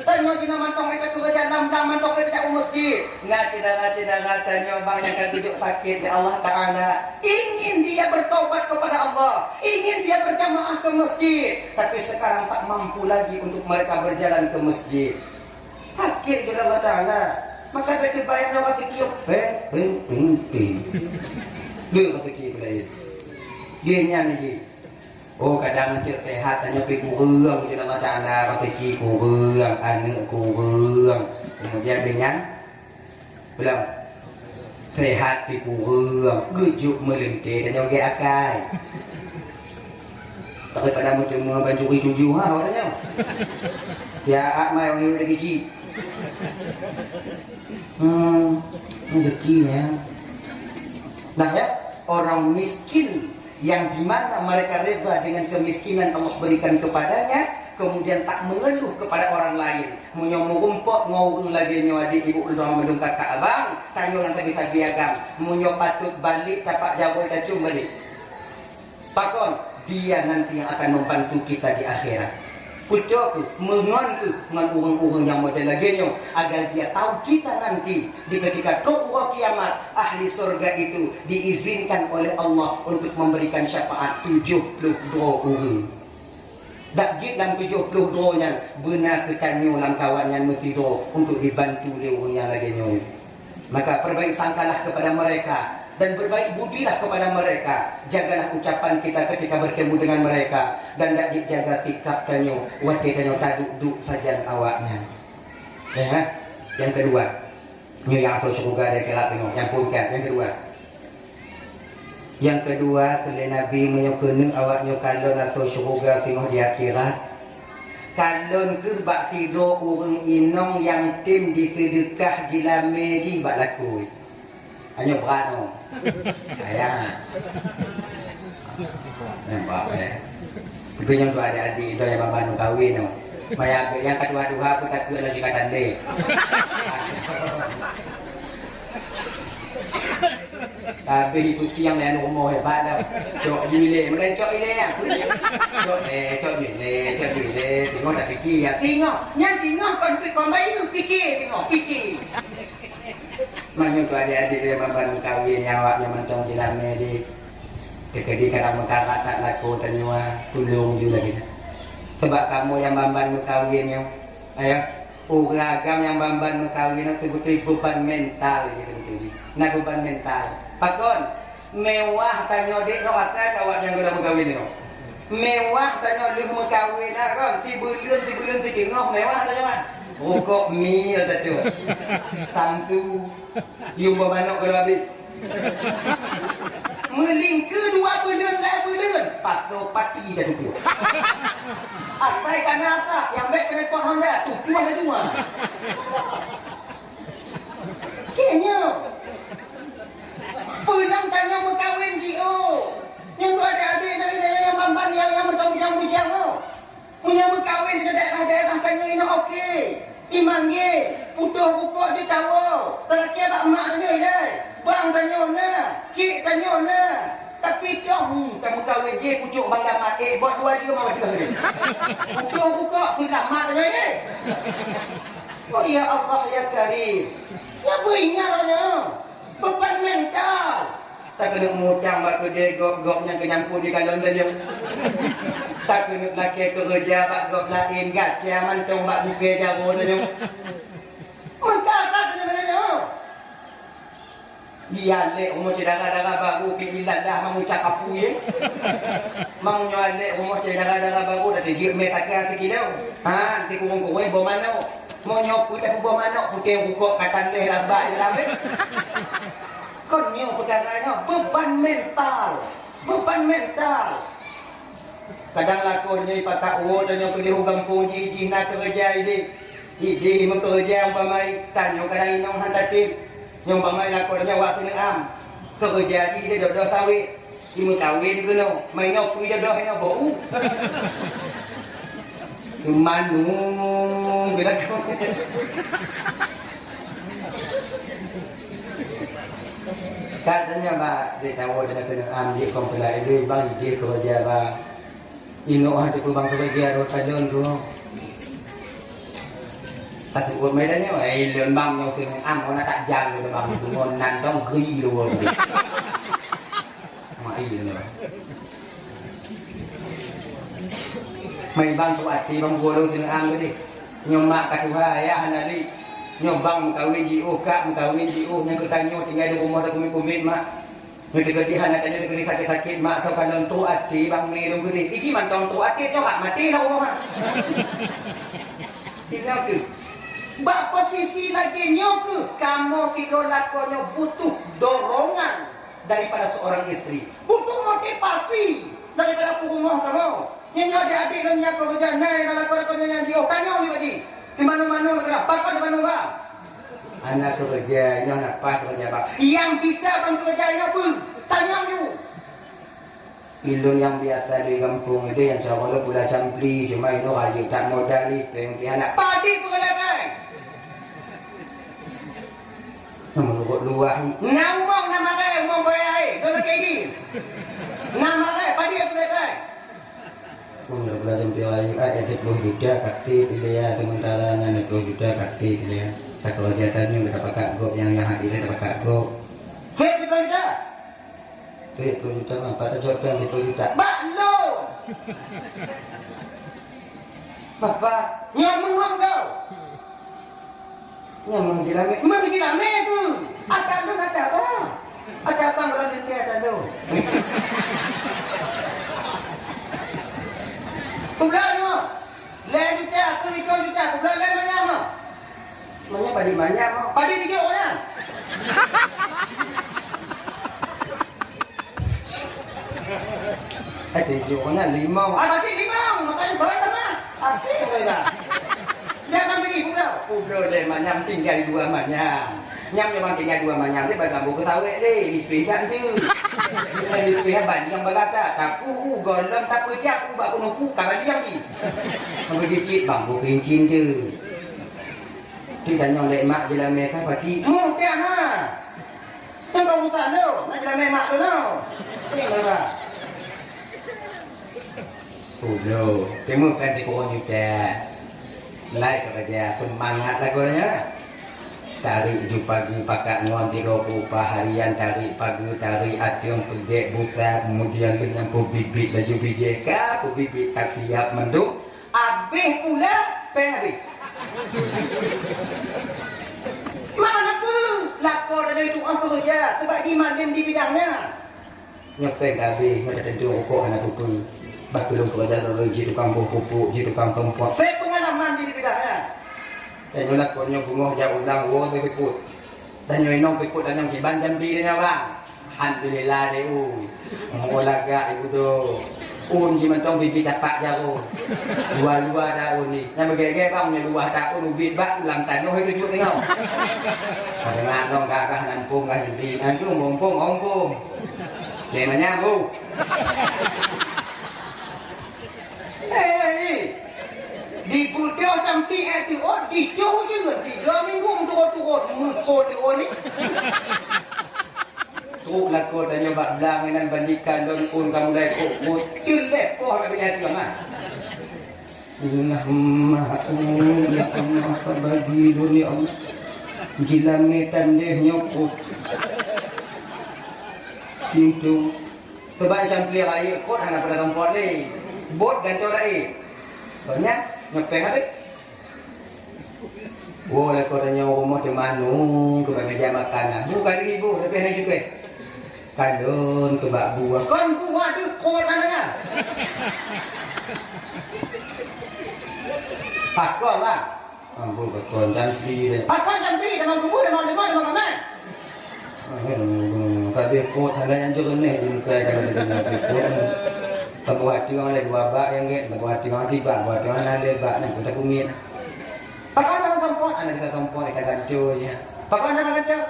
tanya cina mantong itu kerja enam mantong itu tak masjid nggak cina tanya bang yang ketujuh sakit ya Allah Ta'ala ingin dia bertobat kepada Allah ingin dia berjamaah ke masjid tapi sekarang tak mampu lagi untuk mereka berjalan ke masjid sakit ya Allah Ta'ala maka betul bayar orang tikir dia kata tikir lain dia nih oh kadang nanti sehat hanya pergi kurang je Allah Ta'ala rezeki kurang anak kurang kemudian dengan belum sehat pergi kurang gejuk melentir dan juga akal tak pada macam mencuri tujuh katanya ya mai orang lagi ci rezeki ya nah ya orang miskin yang dimana mereka rela dengan kemiskinan Allah berikan kepadanya kemudian tak mengeluh kepada orang lain menyomu rumput ngau lagi nyawadi ibu udah mendungkat ke abang tayo yang tadi biagam menyo patut balik dapat jawab kacung balik pakon dia nanti yang akan membantu kita di akhirat pucuk mengon dengan urang-urang yang model lagi nyo agar dia tahu kita nanti di ketika doa kiamat ahli surga itu diizinkan oleh Allah untuk memberikan syafaat 72 orang. Dak jid dalam 72 nya benar kekanyo dalam kawannya mesti doa untuk dibantu oleh orang yang lagi nyo. Maka perbaik sangkalah kepada mereka dan berbaik budilah kepada mereka. Jagalah ucapan kita ketika bertemu dengan mereka dan tak dijaga sikap kanyo wati kanyo taduk-duk saja awaknya. Ya, yang kedua, ini yang asal surga dia kelak tengok yang pungkat. Yang kedua, kalau Nabi menyokong awaknya kalau asal surga tengok di akhirat. Kalau ke bak tidur orang inong yang tim disedekah jilame di bak laku. Hanya berat no. Sayang. Nampak ya. Itu yang dua adik-adik itu yang bapak kawin no. Yang kedua pun kata lagi kata deh. Tapi itu siang yang rumah hebat dah. Cok bilik, mana cok bilik ya? Cok bilik. Tengok tak fikir ya. Tengok kon bayi fikir. Mana tu adik-adik dia bapak kawin nyawaknya mentong jilamnya di kekedi kadang mengkarak tak laku tanyua tulung juga kita. Sebab kamu yang bamban kawinnya, ayo uragam yang bamban kawin itu betul beban mental gitu. Nah beban mental. Pakon mewah tanya dek no kata kawat yang sudah mengkawin no. Mewah tanya dek mengkawin kan si bulan tengok mewah tanya mah. Rokok mi atau tu. Samsu. Yung babanok kalau habis. Melingke 2 bulan lah bulan. Paso pati dah tu. Asai kana asap yang baik kena pot Honda. Tujuh ada cuma. Kayaknya. Pulang tanya mengkawin Gio. Yang tu ada adik yang bamban yang bertanggung-jawab tu. Punya mengkawin di daerah tanya ini okey. Imangge, putuh rupuk di tahu. Lelaki abak emak tanya ini. Bang tanya na, cik tanya na. Tapi dong, kamu kawin je pucuk bangga mat. Buat dua juga mau juga ni. Putuh rupuk sudah mat tanya ini. Oh ya Allah ya Karim. Ya beringat tanya. Beban mental. Tak kena mutang bak kedai gop-gopnya kenyampur di kalon tanya. Tak kena laki kerja bak gop lain gacia mantong bak buke jago tanya. Mentah tak kena tanya. Dia lek umur darah-darah baru piilat dah mengucap apu ye. Mang nyalek umur darah-darah baru dah dia metakan sekilau. Ha, ti kurung-kurung bo mana? Mau nyopu tak bo mana putih buka katan leh labak dalam. Kon nyo perkaranya beban mental. Beban mental. Kadang lakonnya pakai uang dan yang kerja kampung jiji nak kerja ini. Jiji bekerja umpamai tanya kadang inong hantatim. Yang umpamai lakonnya waktu ni am. Kerja jiji dia dah sawit. Imu kawin ke no. Main nyok dia dah hanya bau. Manu kita kau. Katanya ba dia tahu dengan kena ambil kompilasi dia bang dia kerja ba ino ada tu bang kerja ro kadon tu satu buat medannya leun bang yang kena am orang tak jalan tu bang tu ngon nan dong gui luôn mai ni mai bang tu ati bang gua tu kena am ni nyomak kat Tuhan ya hanali nyobang kawin jiu kak kawin jiu yang ketanyo tinggal di rumah dah kumit mak mereka kedihan nak tanya negeri sakit-sakit mak so kalau tu ati bang ni dong gini iki mantong tu ati nyo kak mati lah rumah tinggal ke bak posisi lagi nyo ke kamu kilo lakonyo butuh dorongan daripada seorang istri butuh motivasi daripada rumah kamu nyo adik-adik dan nyako kerja nai dalam lakonyo yang jiu tanyo ni lagi di mana-mana negara, bakal di mana bang? Anak kerja, ini anak pas kerja bang. Yang bisa bang kerja ini apa? Tanya you. Ilun yang biasa di kampung itu yang cakap pula campli, cuma ini aja tak modal itu yang anak padi pekerja bang. Nama lu luah ni. Namong nama dia, mau bayar, dah lagi ni. Nama dia, padi aku bang. Mula-mula sampai lagi ada 10 juta kasih dia sementara yang 20 juta kasih dia tak kewajibannya mereka pakai gop yang hadir mereka pakai gop 10 juta 10 juta apa tak coba 10 juta baklo bapak nyamuk kau nyamuk jilame tu ada lu ada apa orang dia ada lu Pulang mo, lain juta, aku 2 juta, pulang lain banyak mo. Banyak padi banyak mo, padi ni kau orang. Ada jualnya 5. Padi 5, makanya boleh sama. Asik mereka. Jangan pergi pulau. Pulau le manyam tinggal di 2 manyam. Nyam memang tinggal 2 manyam ni bagi bambu kesawit deh, dipinjam tu. Dia dipinjam yang berkata, tapu golem tak pejak aku bak kuno kawan dia ni. Sampai cicit bambu kincin tu. Tu dan yang lek mak jelah mereka pagi. Mudah ha. Tengok usaha lo, nak jelah mak tu no. Tengok lah. Pulau, temu kan di pohon juga. Lai kerja semangat lagunya. Tarik hijau pagi pakai ngon tiro upah harian tarik pagi tarik ationg pedek buka kemudian dengan bibit baju biji ka bibit tak siap menduk habis pula habis mana pun lapor dari itu orang kerja sebab di mana di bidangnya nyepeng habis macam tentu okok anak tuku bakal kerja rezeki tukang pupuk jadi tukang kompor saya pengalaman di bidangnya dan nyo lakonnya bungoh ja ulang wo te put dan nyo inong put dan yang kiban jambi nya bang alhamdulillah deh mo laga ibu do ji mentong bibit dapat jaro dua dah ni yang begege bang nya dua tak bibit bak lam tanoh itu juk tengok pada ngadong kakak nampung kah di antu mumpung ompung le manyam di putih sampai itu di jauh juga 3 minggu turut mengkod ni tu lakon dan nyoba belang dengan bandikan dan pun kamu dah kok jelek kau nak bila tu kan ya Allah bagi dunia Allah jilametan deh nyokut pintu sebab sampai raya kod hana pada tempat ni bot gancor ai banyak nyopeng habis Oh, lah kau tanya rumah di mana? Ke meja makan. Bukan ibu, tapi anak juga. Kalon ke bak buah. Kon buah tu kot anaknya. Pakon lah. Ampun pakon cantik deh. Pakon cantik, dah mau kubu, dah mau lima, dah mau kamar. Tapi kot ada yang cukup nih juga kalau dengan kot. Kalau hati orang lain dua bak yang get, kalau hati orang tiba, kalau hati orang lain bak, nak kita kumit. Pakon dah mau kompon. Anak kita kompon kita gancunya. Pakon dah mau gancu.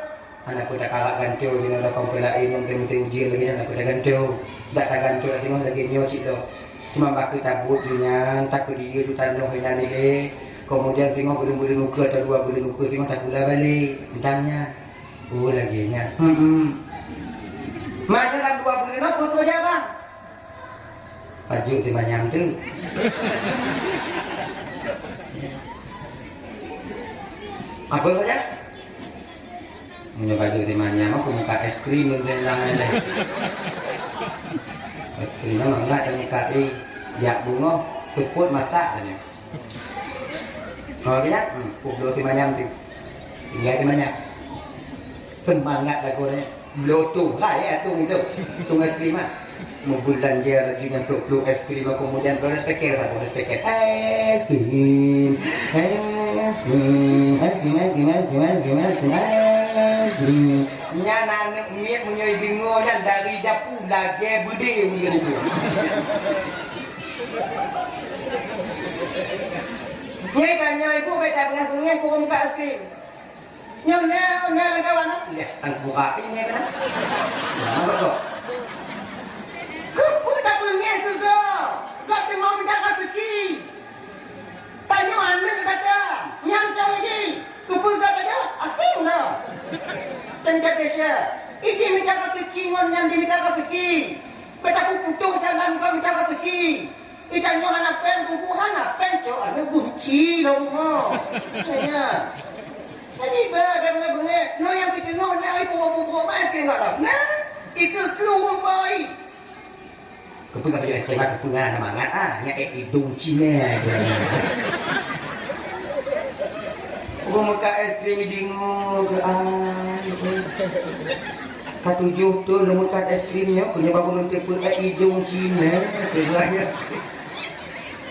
Anak kita kalah gancu, jadi ada kompelain mungkin ujian lagi anak kita gancu. Tak gancu lagi mah lagi nyocik tu. Cuma bak kita buat dengan takut dia tu tanah hilang ni. Kemudian singo boleh nuka atau dua boleh nuka singo tak pula balik. Entahnya. Oh lagi nya. Mana dalam 2 bulan nak foto je bang? Baju si manyam tu. Apa saja? Punya baju si manyam aku muka es krim dan lain lain. Es krim memang enggak ada muka yak bunga seput masak tanya. Oh kena? Pukul si manyam tu. Lihat si manyam. Semangat lah korang. Blotu lah ya tung itu. Tung es krim lah. Membulan dia lagi yang peluk es krim. Kemudian boleh speker lah. Boleh speker. Es krim. Es krim. Es krim. Es krim. Es krim. Es krim. Es krim. Es krim. Nyana anak miat menyoi dengar dan dari dapur lagi budi punya itu. Nyai dan nyai ibu beta pengah kau muka es krim. Nyau lang kawan ah. Ya, ang buka ini kan? Apa tu? Kau tak pengah tu kau. Kau tu mau minta rezeki. Tanya anak kata, nyang kau lagi. Kau kata asing dah. Tengah desa. Iki minta rezeki ngon yang diminta rezeki. Beta ku putus jalan kau minta rezeki. Ikan nyong anak pen kukuhan pen cok anak kunci dong mo. Tanya. Jadi benar-benar no yang kita no nak ibu mas ke enggak lah. Nah, itu keluar boy. Kepungan baju es krim kepungan semangat nya hidung Cina. Gua muka es krim dingo ke Katujuh tu lu muka es krimnya punya bangun tipe hidung Cina sebenarnya.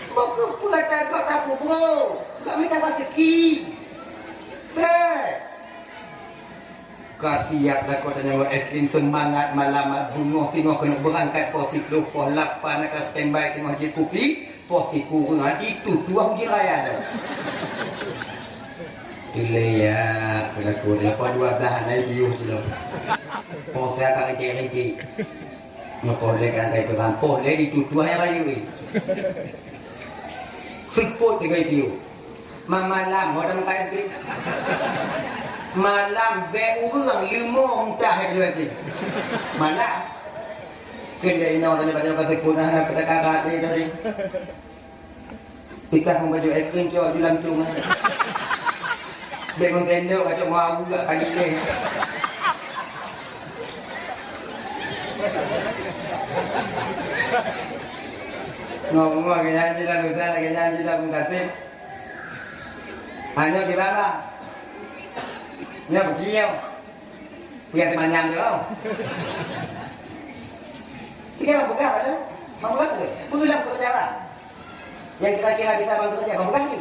Kau buat agak tak bro. Enggak minta rezeki. Kasiat lah kau tanya es krim semangat malam bunga singo kena berangkat posisi lu polap panak standby tengok je kopi posisi kurang itu dua uji raya dah. Delay ya kena kurang apa 12 naik view je lah. Oh saya akan kiri ngepoleh kan kayak perampok le di tujuh yang rayu ni. Sepuluh tiga view. Malam mau dah makan es krim. Malam be urang 5 muntah hai dua tu. Malam. Kena ina orang banyak kata punah nak pada karat ni tadi. Kita baju es krim cok jualan tu. Be kontender kacau mau juga kali ni. Ngomong kaya janji dah lusa lagi janji dah pun kasih. Hanya di bawah. Nya begitu. Biar dimanyam tu. Kita mau buka apa? Mau buka tu? Pulang kerja apa? Yang kira-kira bisa bantu kerja, mau buka tu?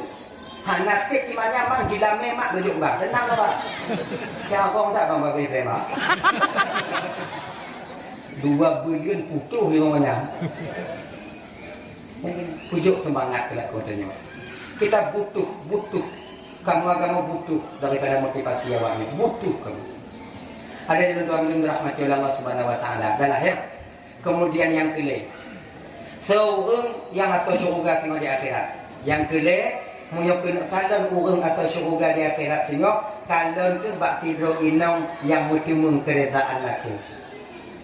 Anak kek di mana mang gila memak tunjuk bang, tenang apa? Siapa kau tak bang bagi saya mak? 2 bilion putuh di rumahnya. Pujuk semangat kelak kau tanya. Kita butuh. Kamu butuh daripada motivasi awaknya. Butuh kamu. Ada yang tuan-tuan dirahmati oleh Allah Subhanahu Wa Taala. Dah lahir. Kemudian yang kelima. Seorang yang atau syurga tengok di akhirat. Yang kelima menyokong kalian orang atau syurga di akhirat tengok kalian tu bak tidur inang yang bertemu keredaan laku.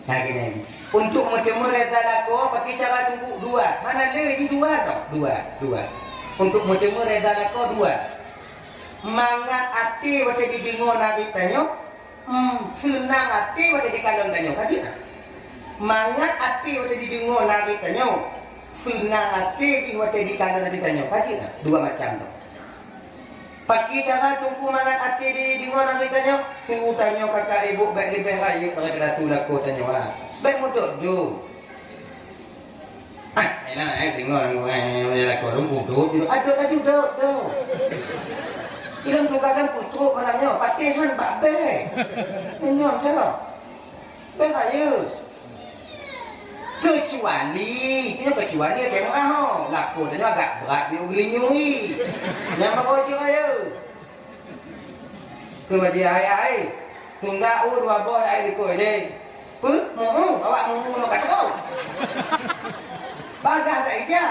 Nah gini. Untuk bertemu reda laku pakai cara tunggu 2. Mana lagi 2 tau? 2. Untuk bertemu reda laku 2. Mangat hati waktu didingo Nabi tanya, senang hati waktu dikalon tanya, kaji tak? Mangat hati waktu didingo Nabi tanya, senang hati waktu dikalon Nabi tanya, kaji tak? 2 macam tu. Pagi cara tunggu mangat hati di mana kita nyo, suruh tanya kakak ibu baik di beraya pada keratu laku tanya wah, baik mudah do. Enak dengar laku orang bodoh, ada do. Ilang juga kan putruk malangnya, patihan babe, nyo cakap, beraya. Kecuali tengok laku tanya agak berat diulinyui. Yang makocok ayo. Kemudian ai tungga dua boy ai dikoi deh. Put awak nak kata kau. Bagas tak ija.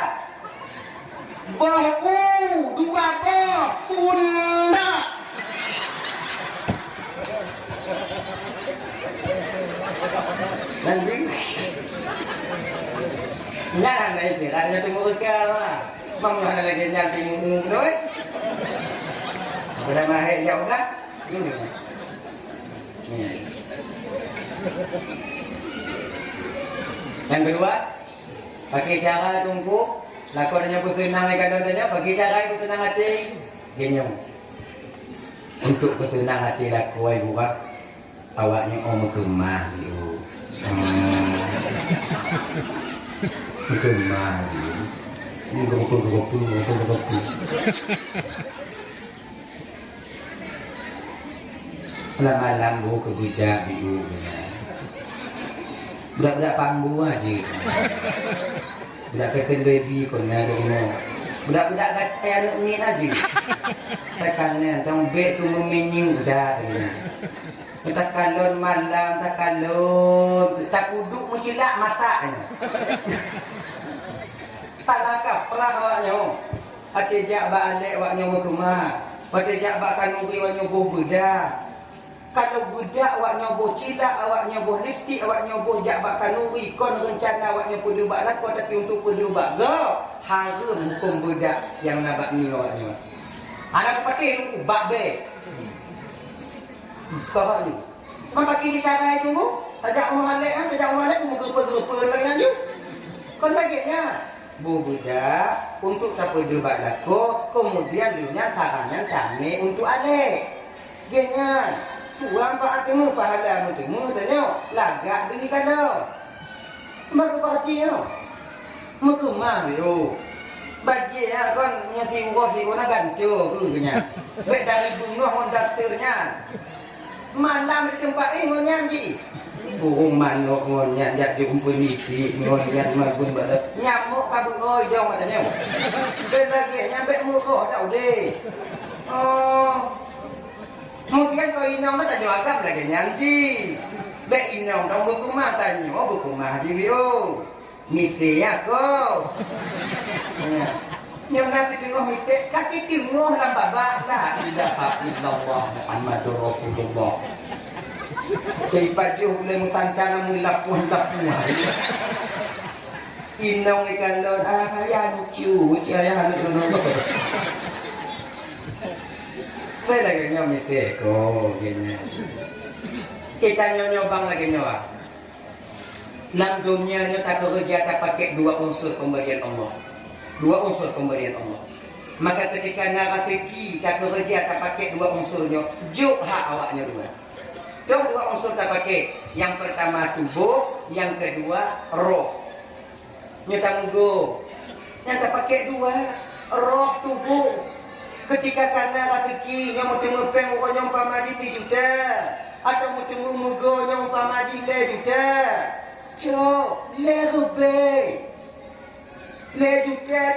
Boh dua boh sunda. Nanti Jangan naik je, katanya tunggu ikan lah. Bang mana lagi nyati ngomong tu eh? Pada mahir jauh dah. Ini. Yang kedua, pakai cara tunggu. Laku adanya bersenang ikan dontanya, pakai cara bersenang hati. Genyong. Untuk bersenang hati laku ibu bak, awaknya kemah you. Kemah you. Gopu. Malam-malam bu ke budak you. Budak-budak pambu aja. Budak keten baby kena dona. Budak-budak kata anak ni aja. Tekannya tong bek tu meminyu dah. Tak kalon malam, tak kalon, tak duduk mencilak masaknya. Tak lakap perah awaknya. Hati jak balik awaknya ke rumah. Hati jak bak kanuri awaknya bedak. Kalau budak awak nyobo cilak, awak nyobo lipstick, awak nyobo jak bak kanuri, kon rencana awaknya perlu bak laku tapi untuk perlu bak go. Haram hukum budak yang nabak ni awaknya. Anak patih lu bak be. Kau ni. Mana pakai cara itu bu? Tajak muhalek muka lengan you. Kon lagi nya. Bu budak untuk tak perlu bak laku, kemudian dunia sarannya kami untuk alek. Genyan. Tuan pak hatimu, pahala mu tanya, lagak beri kalau. Mak apa hatinya? Mekemah yo. Baje ya kon nyasi nak gancu kenya. Baik dari bunga mondasternya. Malam di tempat ngonyan ji. Burung manok ngonyan jak jumpa niti ngonyan magun badak. Nyamuk kabung oi jong katanya. Dan lagi nyampe muka dah deh. Oh. Mungkin kau inang tak jawab lagi nyanci. Bek inang dong buku mah tanya, buku mah di video. Misi ya kau. Yang nanti tengok misi, kaki tengok dalam babak lah. Tidak illallah Muhammadur Rasulullah. Jadi baju boleh mengkancana melapuan. Inang ikan lor, ayah lucu, ayah lucu. Saya lagi nyomi teko gini. Kita nyobang lagi nyoba. Dalam dunia tak kerja tak pakai dua unsur pemberian Allah. Dua unsur pemberian Allah. Maka ketika nak rezeki tak kerja tak pakai dua unsurnya, juk hak awaknya dua. Dua unsur tak pakai. Yang pertama tubuh, yang kedua roh. Nyata mugo. Yang tak pakai dua, roh tubuh. Ketika karena rezeki yang mutemu peng orang pamaji 3 juta atau mutemu mugo yang pamaji 2 juta. Cok, le juta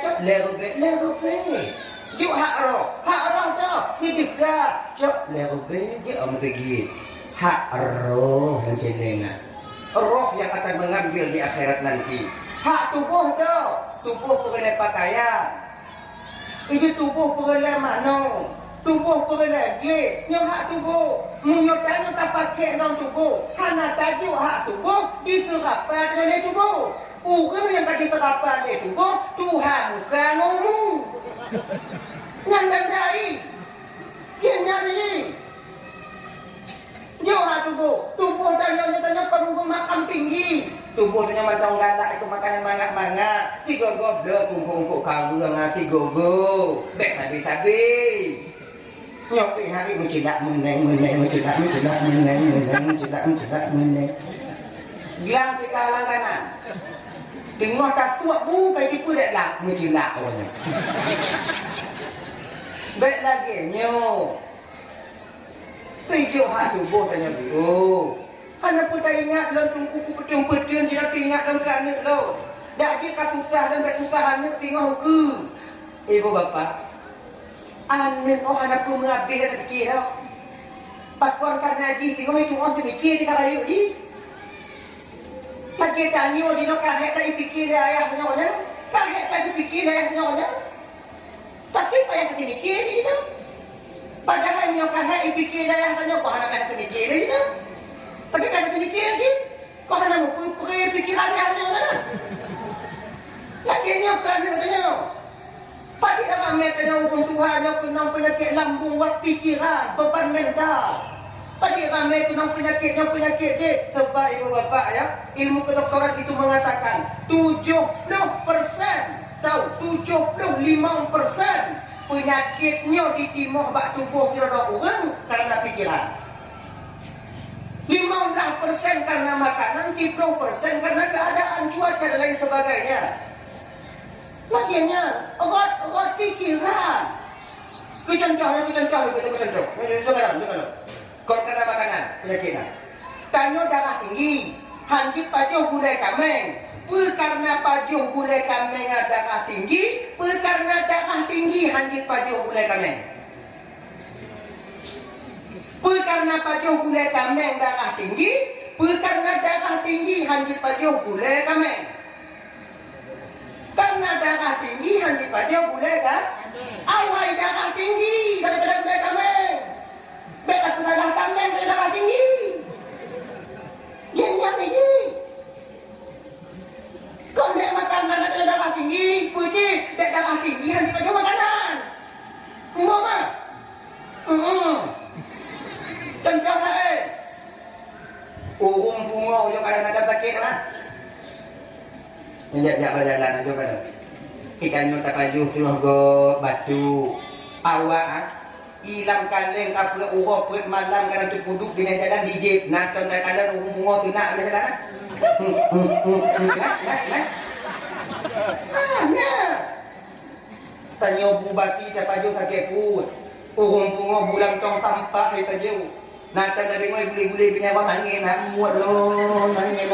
cok le rube. Juk hak roh tu hidup dah. Cok le rube dia amat lagi. Hak roh menjelengan. Roh yang akan mengambil di akhirat nanti. Hak tubuh tu, tubuh perlu pakaian. Itu tubuh perlu mana? Tubuh perlu lagi. Yang hak tubuh. Menyotanya tak pakai dalam tubuh. Karena tajuk hak tubuh diserapan oleh tubuh. Orang yang pakai serapan oleh tubuh, Tuhan bukan umum. Yang tandai. Yang nyari. Jauh hak tubuh. Tubuh tanya penunggu makam tinggi. Tubuh tanya macam galak itu makanan mangat-mangat. Tiga goblok, ungkuk-ungkuk kau dengan tiga go. Bek sabi-sabi. Nyopi hari mencedak meneng mencedak meneng. Bilang segala kanan. Tengok tak tua bukan itu dah lah mencedak orangnya. Baik lagi nyo. Tujuh hadu boh tanya bio. Hana pun tak ingat dalam tungku petung-petung tidak ingat dalam kerana lo. Dak jika susah dan tak susah anak tengok ke. Ibu bapa. Anak oh anak pun mengabdi dan fikir tau. Pakuan karena haji tengok itu orang semikir di karayu ni. Lagi tanya di nak kahek tak fikir ayah senyapnya. Kahek tak fikir ayah senyapnya. Tapi payah tak mikir ni tau. Padahal nyok kahek fikir ayah senyap kau anak tak mikir ni tau. Tapi kan tak mikir sih. Kau anak mau pikiran ayah senyapnya. Lagi nyok kan tanya. Pagi dah ramai tanya hukum Tuhan yang kena penyakit lambung, buat pikiran, beban mental. Pagi ramai kena penyakit je. Sebab ibu bapa ya, ilmu kedokteran itu mengatakan 70%, tahu 75% penyakitnya ditimah bak tubuh tidak orang karena pikiran. 15% karena makanan, 10% karena keadaan cuaca dan lain sebagainya. Lagiannya, obat pikiran. Kecontoh. Kau kena makanan, penyakitnya. Tanya darah tinggi, hanjit pajuh gulai kameng. Karena pajuh gulai kameng darah tinggi, karena darah tinggi hanjit pajuh gulai kameng. Karena pajuh gulai kameng darah tinggi, karena darah tinggi hanjit pajuh gulai kameng. Karena darah tinggi hanjit pajuh gulai kan? Awal darah tinggi daripada gulai kameng. Baik aku salah kameng dari darah tinggi. Yang ni. Kau nak makan dari darah tinggi, puji dari darah tinggi hanjit pajuh makanan. Mau mah? Contohlah urung bunga yang kadang-kadang sakit kan? Injak berjalan juga kan? Ikan nyata paju suruh go batu awak hilang kaleng apa urut perut malam kadang tu duduk di jalan DJ nak kadang-kadang urung bunga tu nak jalan tanya bubati tak paju sakit perut urung bunga bulan tong sampah hai paju nak dari mai beli-beli binawang angin nak muat lo tanya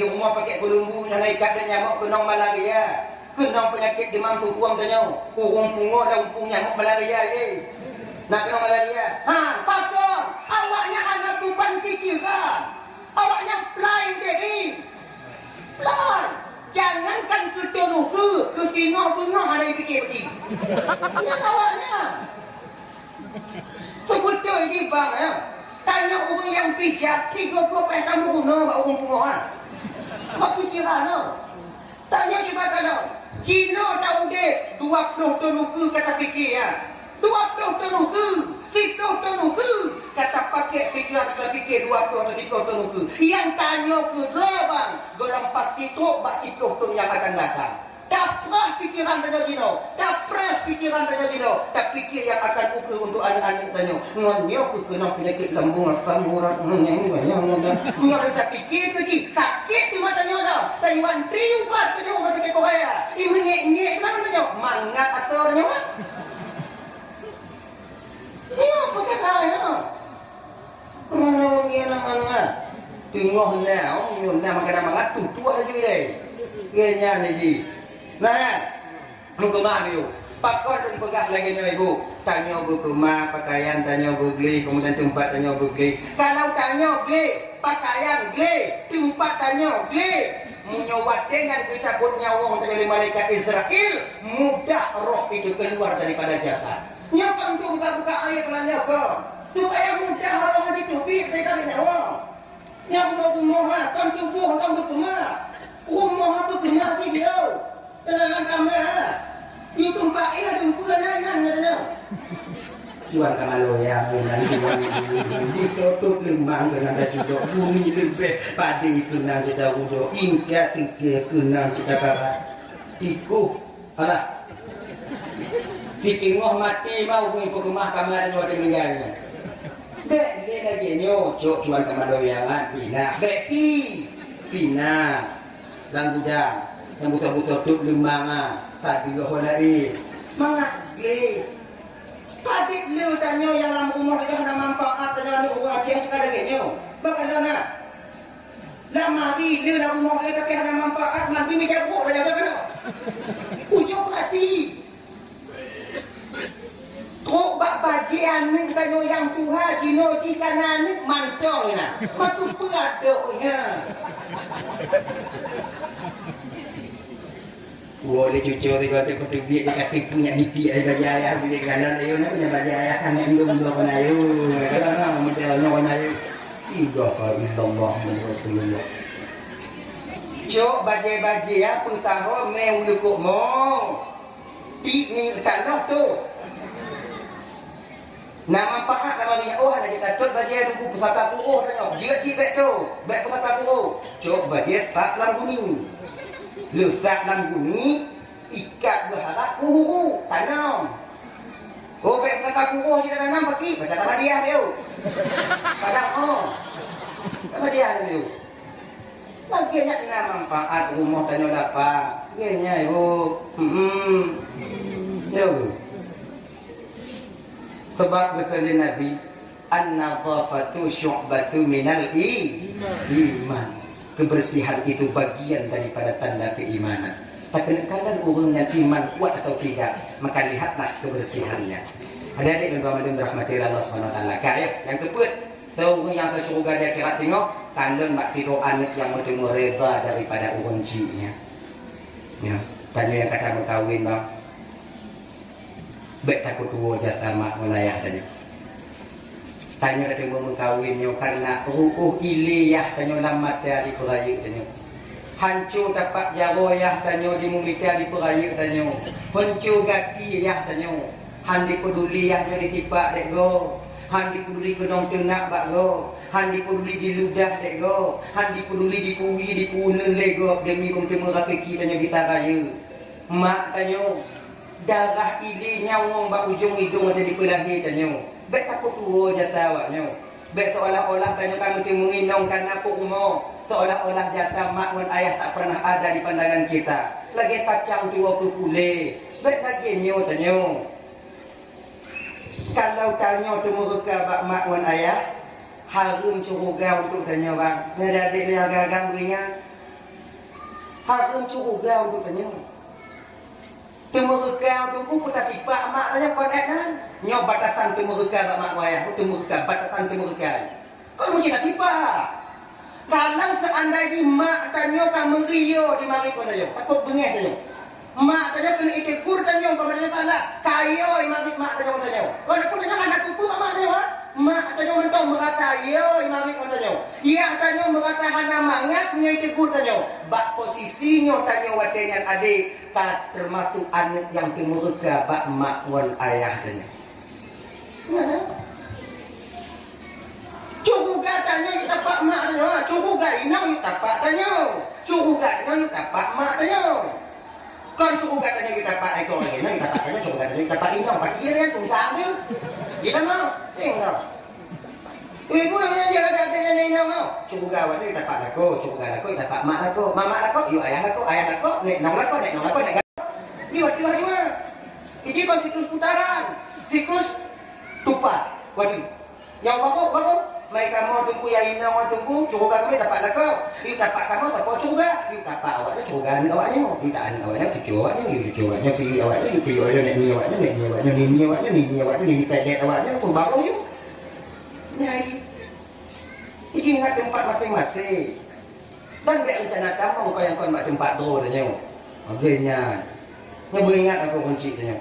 rumah pakai belunggu dan ikat dan nyamuk kenong malaria kenong penyakit demam tubuang tanya urung pungo dan umpung nyamuk malaria nak kenong malaria pakon awaknya anak beban pikiran awaknya blind diri blind jangankan ke tenuke ke singa bengah ada yang fikir pergi yang awaknya sebetul je bang ya. Tanya orang yang bijak, 30 kamu guna orang punguan. Apa pikiran no? Tanya cuba kalau Cina tahu dek 20 tenuka kata fikir ya. 20 tenuka, 10 tenuka kata pakai pikiran kata fikir 20 atau 10 tenuka. Yang tanya ke bang, gelam pasti tu bak 10 ton yang akan datang. Tak pernah pikiran tanya Cina, tak pres pikiran tanya Cina, tak fikir yang akan ukur untuk anak-anak tanya. Ngonyo ku kena penyakit lambung asam urat yang banyak mudah. Ngonyo tak fikir tu ji, sakit di matanya dah. Taiwan triubat tu masih ke Korea. Ini ngek-ngek mana tanya? Mangat asal tanya apa? Ni apa kata ya? Mana orang mana? Tengok now, nyona makan mangat tu tua lagi deh. Kenya ni ji. Nah, nukuma dia. Pakon dan pegang lagi ni ibu. Tanya berkema pakaian, tanya berbeli, kemudian tempat tanya berbeli. Kalau tanya beli, pakaian beli, tempat tanya beli. Menyawat dengan kecabut nyawa tanya oleh malaikat Israel, mudah roh itu keluar daripada jasad. Nyapa untuk buka-buka air pelanya kau. Supaya mudah roh itu bit dari nyawa. Nyapa rumah, kan tubuh kan berkema. Rumah berkema si dia. Dalam kamera itu mbak ia dan pula nainan katanya jual kamalo ya jual di soto lemang dengan ada juga bumi lebih pada itu nang kita udah ingkar tinggi kenang kita karat tiku Alah. Si tingoh mati mau pergi ke mahkamah dan ada meninggalnya. Dek dia lagi nyo, cok cuan kamar doyangan, pina, beki, pina, lang gudang, yang buta-buta tuh lembangan, tadi gak holai, mangat le. Tadi lu tanya yang dalam umur itu ada manfaat, tanya lu uang siang sekarang lagi nyo, bakal nak. Lama hari lu dalam umur itu tapi ada manfaat, mandi menjabuk lah jaga kena. Ujung hati. Kok bak bajian ni tanya yang Tuhan Cino jika nanik mantong na matu peradoknya. Boleh cucu di kota kota biak dekat punya biti ayah bajaya biak kanan ayo nak punya bajaya kan yang belum pernah ayo kalau nak mentelnya pernah ayo tidak kalau Allah Rasulullah. Cok bajai ya pun tahu me uluk mo ti ni tanah tu. Nama pakat nama ni oh ada kita tot bajai tunggu pusaka puruh tanya jika cibek tu bek pusaka puruh cok bajai tak lam kuning lesak lam kuning ikat berharap kuhu tanam oh bek pusaka puruh kita tanam pagi baca tamadiah dia padang oh tamadiah dia lagi nak kena manfaat rumah tanya dapat genya ibu yo sebab berkata Nabi an-nadhafatu syu'batu minal iman. Kebersihan itu bagian daripada tanda keimanan. Tapi kalau orang yang iman kuat atau tidak, maka lihatlah kebersihannya. Adik-adik dan bapak rahmati Allah Subhanahu wa taala. Karya yang kedua, seorang yang ke surga dia kira tengok kandang mak tidur anak yang bertemu reba daripada orang jinya. Ya, tanya yang kata berkahwin bang. Baik takut tua jasa mak melayah tanya. Tanya ada yang mengkawinnya karena iliyah tanya lambat dari peraya tanya. Hancur dapat jaroyah tanya di mumita di peraya tanya. Hancur gati yah tanya. Handi peduli yang jadi tipak dek go. Handi peduli kedong ternak bak go. Handi peduli di ludah dek go. Handi peduli di kuwi di punen lego demi kumtemu rafiki tanya kita raya. Mak tanya darah ili nyawang bak ujung hidung ada di kelahi tanya. Baik takut tua jasa awaknya. Baik seolah-olah tanya kami tu menginongkan apa umur. Seolah-olah jasa mak dan ayah tak pernah ada di pandangan kita. Lagi kacang tua ke pulih. Baik lagi nyo tanya. Kalau tanya tu mereka bak mak dan ayah, harum curuga untuk tanya bang. Ni adik ni agak-agak beringat. Harum curuga untuk tanya. Temurka tunggu kita tiba mak tanya konek kan nyo batasan temurka bak mak wayah temurka batasan temurka kau mesti tak tiba kalau seandainya mak tanya kamu rio di mari kau tanya takut bengeh tanya mak tanya kena itekur tanya kau tanya salah kayo mari mak tanya kau tanya anak kuku mak tanya mak tanya mentong merata yo mari kau tanya iya tanya merata hana mangat nyo itekur tanya bak posisinya tanya watengan adik tak termasuk anak yang temurka bak mak wan ayah tanya. Curuga tanya kita pak mak tanya. Curuga inang kita pak tanya. Curuga tanya kita pak mak tanya. Kan curuga tanya kita pak ekor lagi kita pak tanya curuga tanya kita pak inang pak kira yang tungsang dia. Kita mau tengok. Ibu namanya dia ada yang inang mau. Curuga awak kita pak lako, curuga lako kita pak mak lako, mama lako, yo ayah lako, nek nong lako, nek ini waktu lagi mah. Ini kan siklus putaran, siklus tupat. Waduh, yang bagus, mereka mau tunggu yang ini mau tunggu, cukup kami dapat lako, ini dapat kamu dapat cukup, ini dapat awaknya cukup awaknya, kita ani awaknya cucu awaknya, pilih awaknya, ni awaknya, ni pedet awaknya, pun bagus yuk. Nyai, ini ingat tempat masing-masing. Dan rencana kamu kau yang kau nak tempat tu tanya. Okeynya. Yang beringat aku kunci tanya.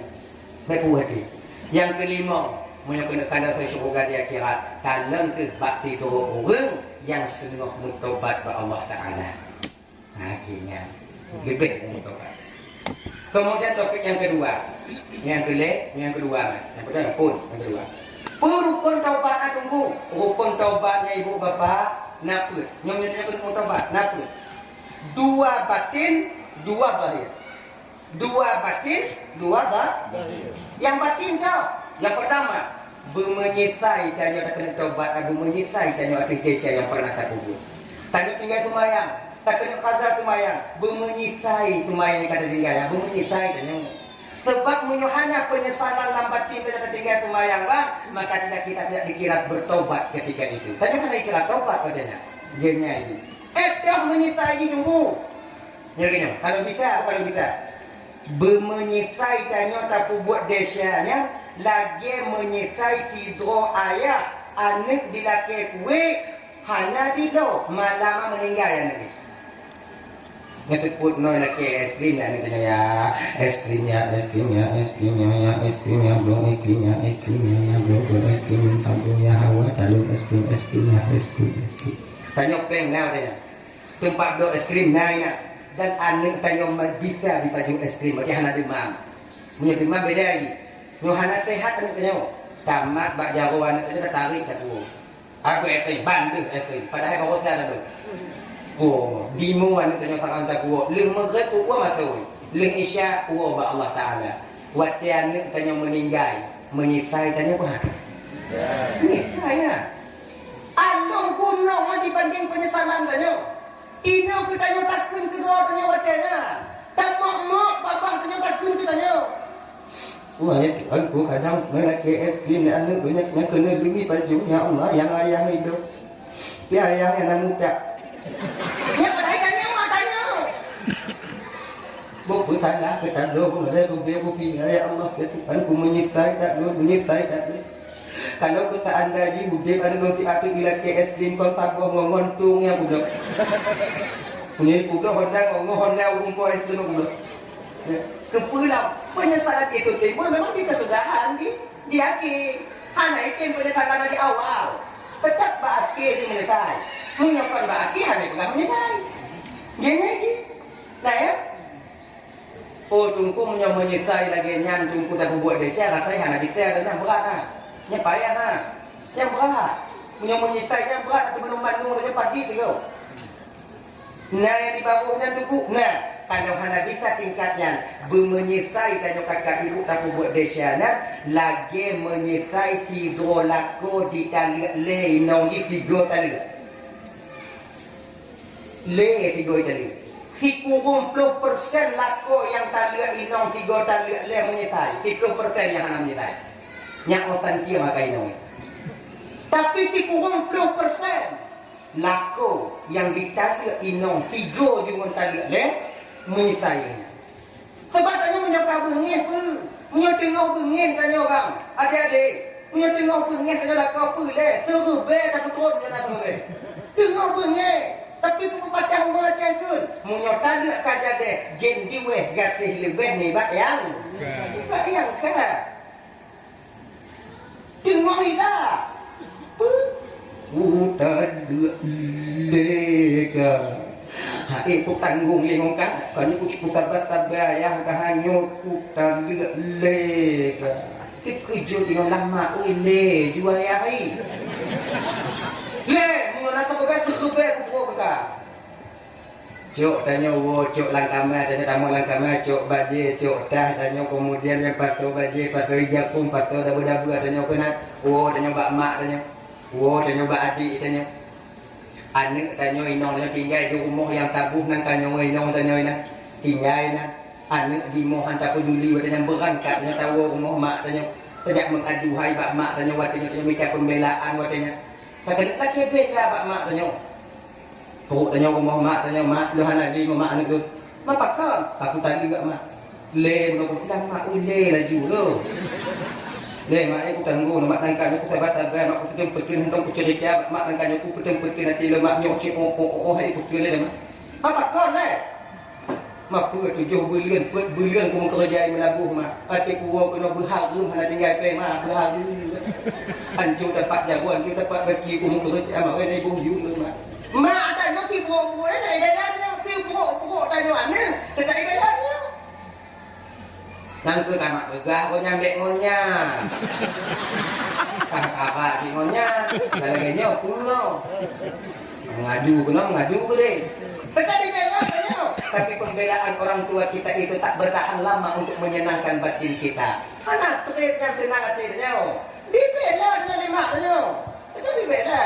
Baik hati. Yang kelima, punya kena saya syurga di akhirat. Kalau ke bakti tu orang yang sungguh bertobat kepada Allah Taala. Akhirnya lebih bertobat. Kemudian topik yang kedua. Yang kedua. Yang pertama pun yang kedua. Rukun taubat tunggu. Rukun taubatnya ibu bapa napa? Nyonya rukun taubat napa? Dua batin, dua zahir. Dua batin, dua zahir. Yang batin kau. Yang pertama, menyisai tanya tak kena tobat, menyisai tanya aplikasi yang pernah tak kubur. Tanya tinggal semayang, tak kena kaza semayang, menyisai semayang yang kata tinggal, menyisai tanya. Sebab menyuhana penyesalan dalam batin tanya tinggal semayang bang, maka kita tidak dikira bertobat ketika itu. Tanya mana dikira tobat padanya? Dia nyanyi. Dah menyisai tunggu. Nyerinya, kalau bisa apa yang bisa? Menyisai tanya tak buat desanya. Lagi menyisai tidur ayah anak dilaki kue hana dilo malam meninggal ya nanti. Ngeteput no laki es krim ya nanti ya es krim ya belum es krim ya belum tabung ya hawa lalu es krim ya. Tanya peng now tanya tempat do es krim ya dan anak tanya bisa dipaju es krim bagi hana demam punya demam beda lagi. Yohana sehat kan katanya, tamat bak jagoan itu tertarik kat tu. Aku bantu padahal bawa saya ada. Oh, dimu anu katanya sangat tak kuat. Lima tu kuat masuk. Lima isya kuat ba Allah Taala. Watian katanya meninggal, menyisai katanya apa? Menyisai ya. Along kuno dibanding penyesalan katanya. Ino katanya takun kedua katanya watiannya. Tak mak babang katanya takun katanya. Wah, aku kadang melaki es krim dan anak banyaknya kena beli bajunya Allah yang ayah hidup. Ya ayah yang namun tak. Ya pada tanya matanya. Buku salah kita doa mulai bubi ya Allah Tuhan ku menyisai tak lu menyisai tak. Kalau ku seandainya budek ada nanti aku ilaki es krim kau sabar ngontung yang budak. Punya buka Honda umpo es krim budak. Kepulang penyesalan itu timbul memang di kesudahan di akhir. Hanya itu penyesalan di awal. Tetap berakhir di menyesal. Menyokong berakhir hanya bukan menyesal. Gini sih. Nah ya. Oh tungku menyesal lagi nyan tungku tak buat desa rasanya hanya bisa dan berat ah. Yang payah ah. Yang berat. Menyesal yang berat atau menumang saja pagi tu. Nah yang di bawahnya tungku. Nah. Kalau hana bisa tingkatnya menyisai tanya kakak ibu tak buat desana lagi menyisai tiga lako di tali le nongi tiga tali le tiga tali 30% lako yang tali inong tiga tali le menyisai 30% yang hana menyisai yang osan kia maka inong tapi 30% lako yang ditali inong tiga juga tali le menyisainya. Sebab tanya menyokap bengih pun, menyotengok bengih tanya bang, adik-adik, menyotengok bengih tanya lah kau pun le, serube dah setron je nak serube. Tengok bengih, tapi tu patah macam tu, menyotang nak kaja deh, jen diwe gatih lebih ni bak yang kan? Tengok hilah, udah deka. Aku tanggung lingong kan, kalau aku bukan bahasa bayar, hanya aku tanggung lega. Kerja dengan lama, le jual yang le, mula nasa ko beso sube aku buka. Cok tanya cok langkama, tanya tamu langkama, cok baje, cok dah, tanya kemudian yang pato baje, pato ijapung, pato dabu-dabu, tanya kena, tanya bak mak, tanya bak adik, tanya. Anak tanya inong tinggal di rumah yang tabuh nang tanya inong tanya tinggal anak di mohan tak peduli tanya berangkat tanya tahu rumah mak tanya tidak mengaduhai bak mak tanya tanya minta pembelaan tanya tak kena tak kebela bak mak tanya perut tanya rumah mak tanya mak lu hana di mak anak tu mak pakam aku tadi bak mak le aku bilang mak le laju lo le mak aku tanggung mak tangkap aku sabar mak aku pekin hendak aku cerita mak tangkap aku pekin nanti le mak nyok cik hai pekin le mak apa kau le mak tu 7 bulan aku kerja di Melabuh mak hati ku kena berharum hana tinggal pe mak berharum hancur dapat jagoan tu dapat bagi aku kerja mak wei ibu you mak mak tak ngerti buat le dah si buruk tanya mana tak ibadah dia nang ke tamak begah kau nyambek ngonya apa di ngonya lagi pulau ngadu ke deh. Teka di bela tanya Tapi pembelaan orang tua kita itu tak bertahan lama untuk menyenangkan batin kita. Anak trip yang senang hatinya, dibela dengan lemaknya, itu dibela.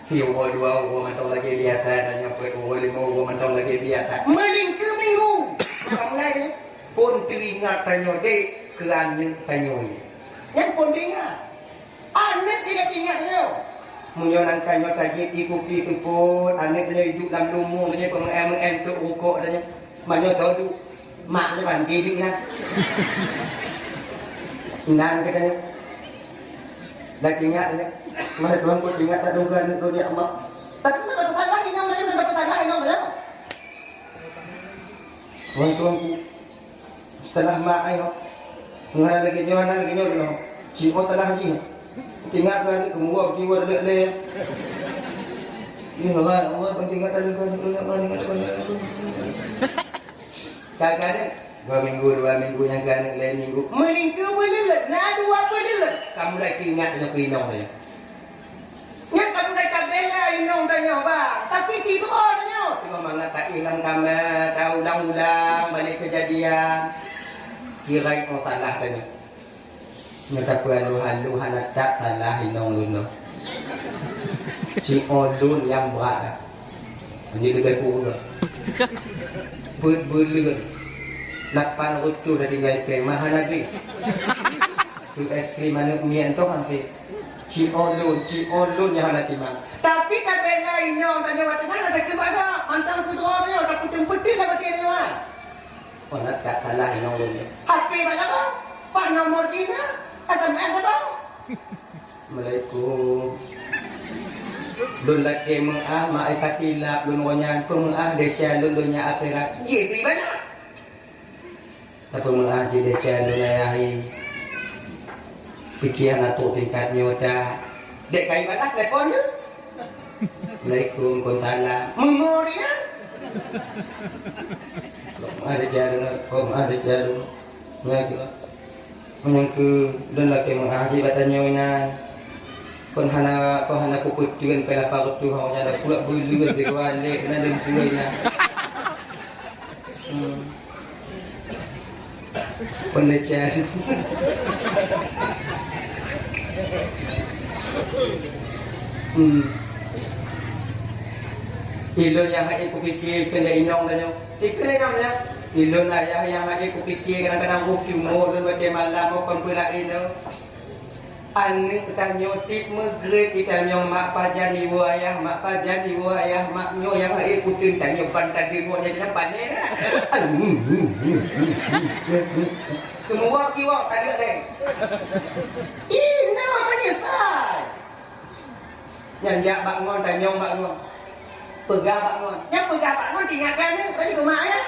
Tiga dua mantau lagi biasa, dan yang lima mantau lagi biasa. Melingkar minggu, kamu lagi pun teringat tanya dek kerana tanya ini. Yang pun ingat, anak tidak ingatnya. Menyenangkan nyo tadi ikuti itu pun anak tanya hidup dalam lumur tanya pemem tu ukok tanya mana tahu tu mak dia bandi dia lah nan katanya dah ingat tanya mana tuan pun ingat tak duga ni tu dia mak tapi mana salah ini orang lain dapat salah ini orang tuan setelah mak ayo ngah lagi nyo dia si oh telah haji tinggal kan kemudian jiwa leleh. Ini Allah pentingkan tadi kan kadang-kadang 2 minggu yang kan lain minggu melingkar belilet nah 2 belilet kamu lagi ingat dengan pinong saya yang kamu lagi kabela inong tanya bang tapi tidur tanya tiba mana tak hilang kamu tahu ulang-ulang balik kejadian kira itu salah tanya nyata halu tak salah inong luno si olun yang berat ini lebih kurang berbelut lapan utuh dari tinggal peng mahal nabi tu es krim mana mian tu nanti si olun yang nak timang tapi tak bela inong tanya waktu mana ada kebaga antara kuda dia tak kutem putih lah betul dia oh nak tak salah inong luno HP macam apa pak nomor Cina SMS apa? Assalamualaikum. Lun laki mengah mak katilap lun wanyan pemengah desa lun dunia akhirat. Ye pri banyak. Tapi mengah je desa lun ayahi. Pikiran atuk tingkat nyota. Dek kai batas telefon tu. Assalamualaikum kontala. Memori kan? Kau ada jalan. Lagi. Yang ke dan laki mengaji batanya inan kon hana ku putieun pela parutu hanya ada pula bulu je wale kena den puina penlecer ilun yang aku fikir kena inong tanya ikut namanya ilun ayah yang ada aku fikir kadang-kadang umur dan pada malam makan pula ini anik tanya tip megret kita nyong mak pajan ibu ayah mak pajan ibu ayah mak nyo yang ada kutin tanya pantai di buahnya jangan panen lah semua kiwak tak ada lagi ini menyesal yang jak bak ngon tanya bak ngon pegang bak ngon yang pegang bak ngon tinggalkan ni tadi ke mak ya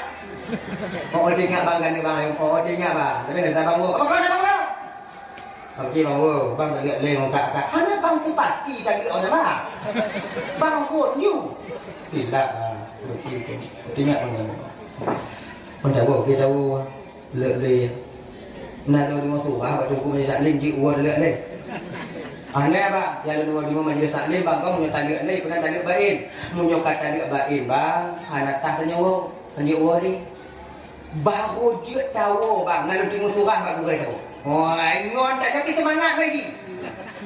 oh dia ingat bang kan ni bang oh dia ingat bang tapi dah bang wo apa kau dah bang okey bang wo bang dah lihat leng tak hanya bang si pasti dah lihat orang bang bang wo new tidak begitu ingat bang pun dah wo kita wo le nak lu masuk bah waktu aku majlis taklim ji wo lihat le aneh bang jalan dua majlis taklim bang kau punya tanda le pernah tanda bain munyo kata tanda bain bang anak tak tanya wo ni baru je tahu bang lalu tengok surah bang gue tahu oh ngon tak tapi semangat lagi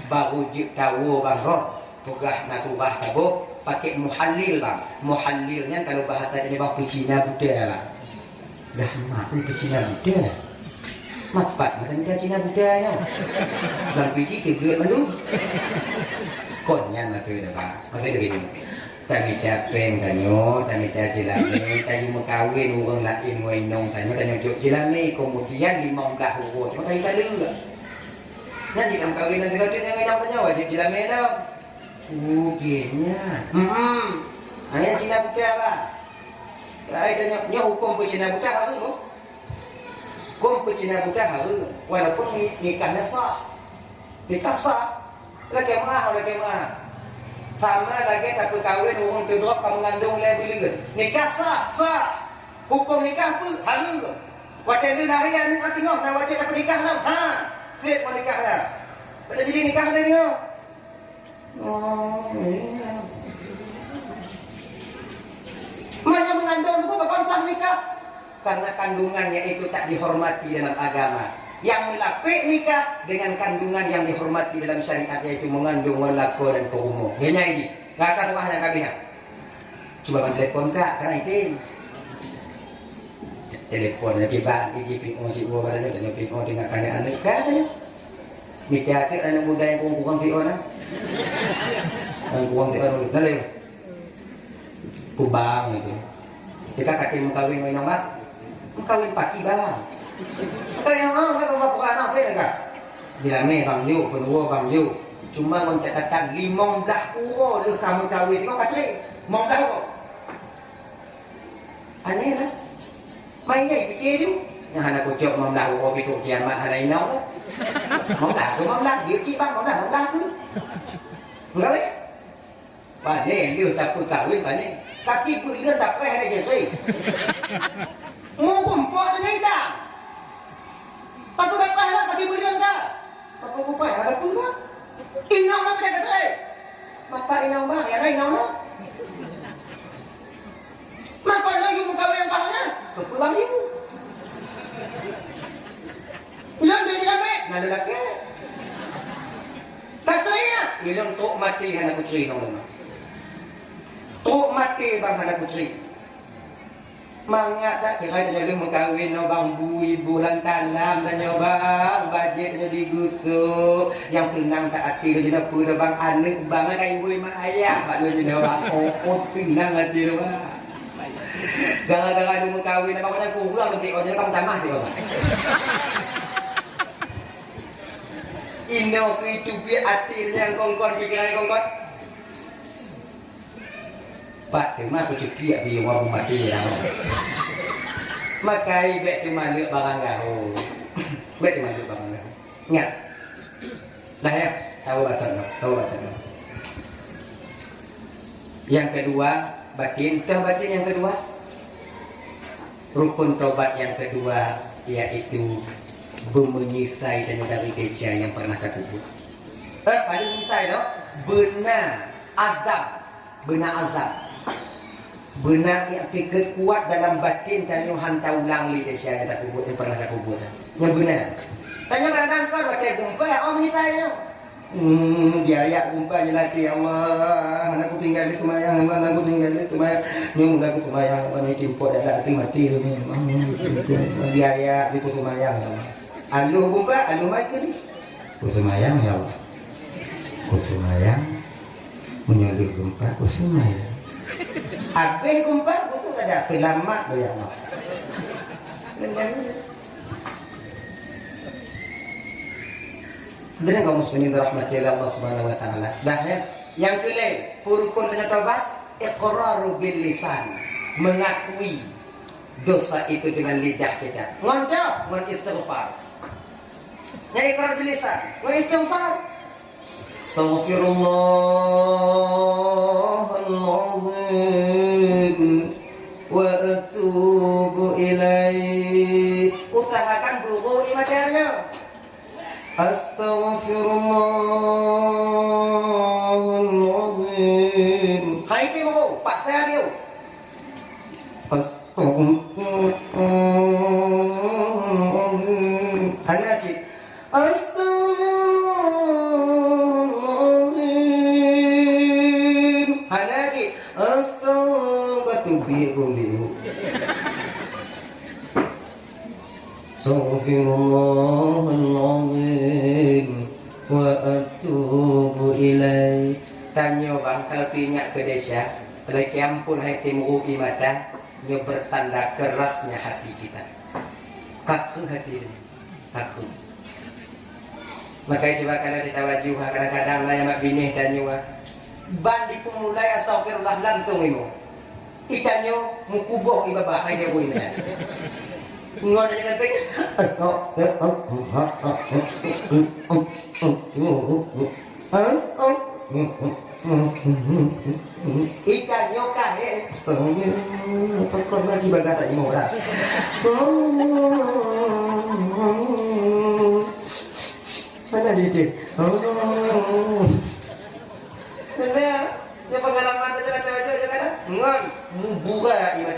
baru je tahu bang kau pegah nak surah tahu pakai muhallil bang muhallilnya kalau bahasa ini bang pecina Buddha lah dah mak pecina Buddha mapat macam dia Cina Buddha nya bang pergi ke belut malu konnya nak ke dah bang macam begini tami capeng tanyo, tami jelame, tayo makawin orang lain wainong tanyo, tanyo jok jelame, kemudian 15 urut, kau tahu tak ada? Nanti dalam kawin nanti kau tanya wainong tanyo, wajib jelame dah. Ugenya. Ayah Cina Buddha apa? Kau tanya, nyo hukum pe Cina Buddha harus tu? Hukum pe Cina Buddha harus, walaupun nikahnya sah, nikah sah, lagi mah. Sama lagi tak berkahwin orang kedua kamu mengandung lebih lagi. Nikah sah. Hukum nikah apa? Harus. Waktu itu harian ni tengok nak wajib dapat nikah lah. Siap mau nikah lah. Pada jadi nikah dah tengok. Oh, ini. Maknya mengandung itu bakal sah nikah. Karena kandungannya itu tak dihormati dalam agama. Yang melapik nikah dengan kandungan yang dihormati dalam syariat, yaitu mengandung walako dan kurumo. Dia nyanyi, gak akan rumahnya kami. Coba telepon kak, karena itu telepon lagi bang, ijipin ojibwo katanya, dan ijipin ojibwo dengan kaya anak katanya. Mikir anak muda yang kurang piona, yang kurang piona, nalih, kubang itu. Jika kaki mengkawin main nama, mengkawin paki bang. Kaya yang kata bapak anak saya enggak. Dilame bang Yu, penua bang Yu. Cuma mencatatkan 15 euro le kamu kawin kau kacre. 15 euro. Aneh lah. Mainnya fikir tu. Yang anak kucuk 15 euro pikir kiamat ada inau lah. 15 tu 15 dia cik bang 15 tu. Enggak weh. Bane dia tak pun kawin bane. Kasi bulan tak payah ada je. Mau kumpul dengan dah. Patut dapat lah kasih berian dah. Patut kupai ada tu lah. Inau lah pada kata. Bapak inau bang, ya inau lah. Maka lagi muka yang tahunnya. Kepulang ibu. Ilang jadi lagi. Nada lagi. Tak cerita. Ilang tok mati anak kucing inau lah. Tok mati bang anak kucing. Mangat tak kira dia dulu mengkawin no bang bui bulan talam dan bang budgetnya digusuk yang senang tak hati dia nak pura bang anak bang kai bui mak ayah pak dia dia bang oh senang hati dia bang gara-gara dia mengkawin abang nak kurang nanti orang bang tamah dia bang ino itu bi hatinya kongkon pikiran kongkon Pak terima rezeki di rumah mati ya. Makai bet terima lek barang gaho. Bet terima lek barang gaho. Ingat. Dah ya, tahu bahasa. Yang kedua, batin yang kedua. Rukun taubat yang kedua yaitu menyisai dan dari dosa yang pernah terkubur. Paling menyisai doh, benar azab. Benar yang kuat dalam batin dan yang hantar ulang li dosa yang terkubur yang pernah terkubur. Yang benar. Tanya kadang kau baca gumpa, menyisai doh. Dia ayat gumpa lelaki Allah. Anakku tinggal di Tumayang, anakku tinggal di Tumayang. Nyung aku Tumayang, mana timpuk dah hati mati tu ni. Dia ayat di Tumayang. Aluh gumpa, aluh mai ke ni? Ku Tumayang ya Allah. Ku Tumayang menyuruh gumpa ku Tumayang. Habis gumpa ku tu ada selamat tu ya Allah. Dan kaum muslimin rahmati Allah Subhanahu wa taala. Dah ya. Yang kelima, rukun dengan taubat, iqraru bil lisan. Mengakui dosa itu dengan lidah kita. Ngontong, mengistighfar. Jadi iqrar bil lisan, mengistighfar. Astaghfirullahaladzim wa atubu ilaih. Usahakan guru materinya. Astaghfirullahaladzim. Hai timo, Pak saya dia. Astaghfirullahaladzim. Hanaji. Astaghfirullahaladzim. Hanaji. Astaghfirullahaladzim. Astaghfirullahaladzim wa atubu ilaih. Tanya bang, kalau ingat ke desa, kalau kiampun hai timu imata, nyo bertanda kerasnya hati kita. Kaku hati ini, kaku. Maka coba kalau kita wajib kadang-kadang lah yang mak binih dan nyo bandi pemulai astagfirullah lantung imu. Ikanyo mukuboh ibabah hai dia bu imata. Ngon aja sampai ikan nyoka ya pokok lagi bagata imora mana jadi bener ya pengalaman aja kadang ngon buka iman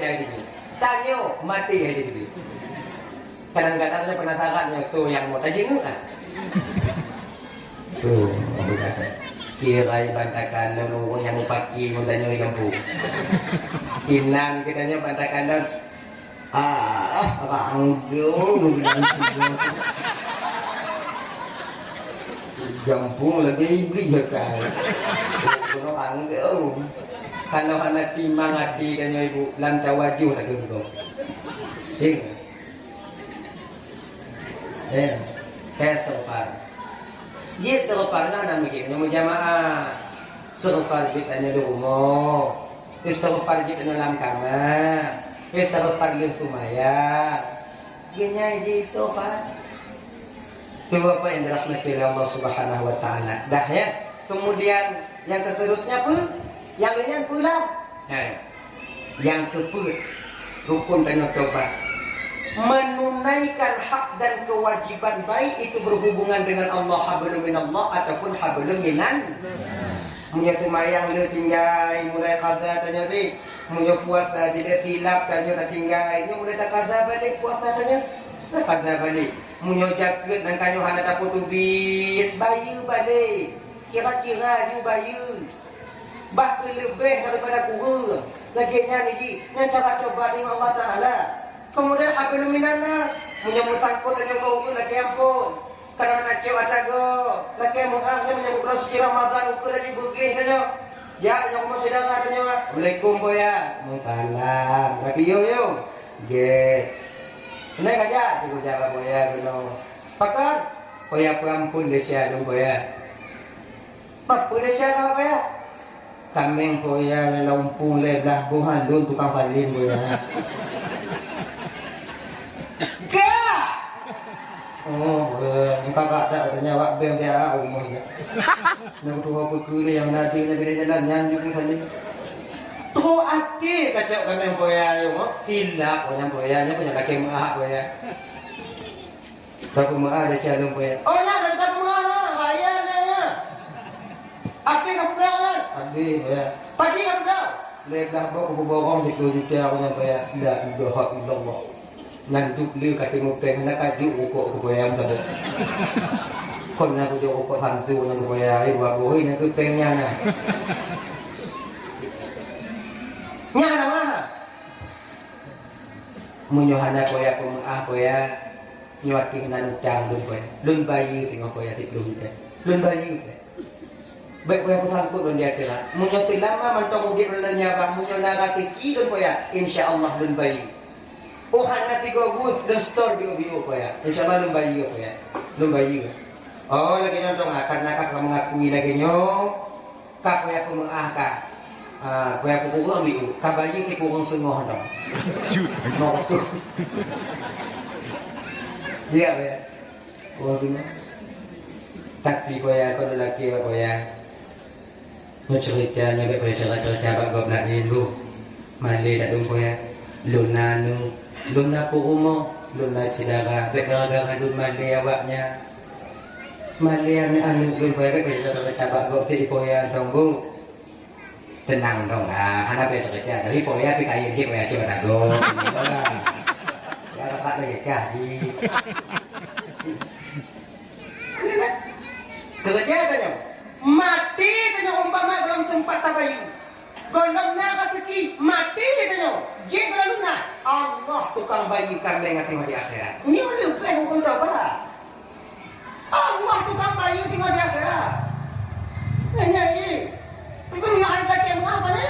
Kadang-kadang dia penasarannya tuh yang mau tajing kan? Tuh, apa kata? Kira bantakan nunggu yang pagi mudanya di kampung. Kinan kitanya bantakan ranggung jampung lagi beli jakai. Ranggung. Kalau anak timang hati kan ibu lantai wajib tak gitu. Istighfar. Dia istighfar na mikirnya mau jamaah. Istighfar kitanya di rumah. Istighfar kitanya dalam kamar. Istighfar li sumaya. Gini aja istighfar. Itu apa yang dirahmati oleh Allah Subhanahu wa taala. Dah ya. Kemudian yang seterusnya pun yang lainnya pula. Yang kedua rukun dan tobat. Menunaikan hak dan kewajiban baik itu berhubungan dengan Allah, hablum minallah ataupun hablum minan. Punya semayang le tinggal mulai qada tanya ri, punya puasa jadi tilap tanya tinggal ini mulai tak qada balik puasa tanya. Qada balik. Punya jaket dan kanyo hana dapat duit bayu balik. Kira-kira you bayu. Bahkan lebih daripada kurang. Laginya ni yang cara coba dengan Allah Taala. Kemudian hablum minannas, menyambut sangkut dengan kau lagi ampun. Karena nak cewek ada go, lagi mengakhir menyambut bulan suci Ramadan ukur lagi bergih tanya. Ya, yang mau sedang tanya. Assalamualaikum boya. Salam. Tapi yo. Ge. Naik aja di jawab boya gino. Pakat. Boya perampun desa dong boya. Pak desa apa ya? Kameng boya lampung lebelah buhan dun tukang salin boya. Oh, kakak tak ada nyawa bel dia umurnya. Nak tua pekul yang nanti nak bila jalan nyanjuk tadi. Tu ati kacau kami yang boya yo, silap orang boyanya punya kaki maah boya. Aku maah ada calon boya. Oh nak tak maah, raya ya. Api kamu dah? Api boya. Pagi kamu dah? Lepas bawa aku borong di juta aku yang boya. Tidak hak Allah. Nanduk lu kata mupeng nak kajuk ukok kebayang tadi. Kon nak kajuk ukok hantu yang kebayang ibu boy nak kepengnya na. Nya na mana? Munyohana koya pemaah koya nyuati nan utang lun koya. Lun bayi tengok koya ti lun teh. Lun bayi teh. Baik koya pesangkut lun dia kira. Munyo selama mantong udik lenya bang munyo narati ki lun koya insyaallah lun bayi. Oh hana si gogut dan store bio ya. Insyaallah lumbayi ya. Lumbayi. Oh lagi nyontong karena kakak mengakui lagi nyo. Kak ya aku mengahka. Kaya aku kurang bio. Kabayi si kurang sengoh dong. Mau tuh. Dia ya. Oh gini. Tapi kaya aku lagi kaya. Cerita nyebek kaya cerita pak goblak ni lu. Mali tak dong kaya. Lunanu Luna purumo, luna cidara, gara-gara lun mali awaknya. Mali anu lun baik bisa tabak gok ti poya tunggu. Tenang dong lah, hana bisa kerja. Tapi poya pi kayu dia poya coba dago. Ya dapat lagi kaji. Kerja tanya, mati tanya umpama belum sempat tabayu. Golong na rezeki mati tanya. Je beraluna Allah tukang bayi kami ngasih di akhirat. Ini lupa hukum apa? Allah tukang bayi tinggal di akhirat. Nanya ini. Ibu nak ada yang apa ni?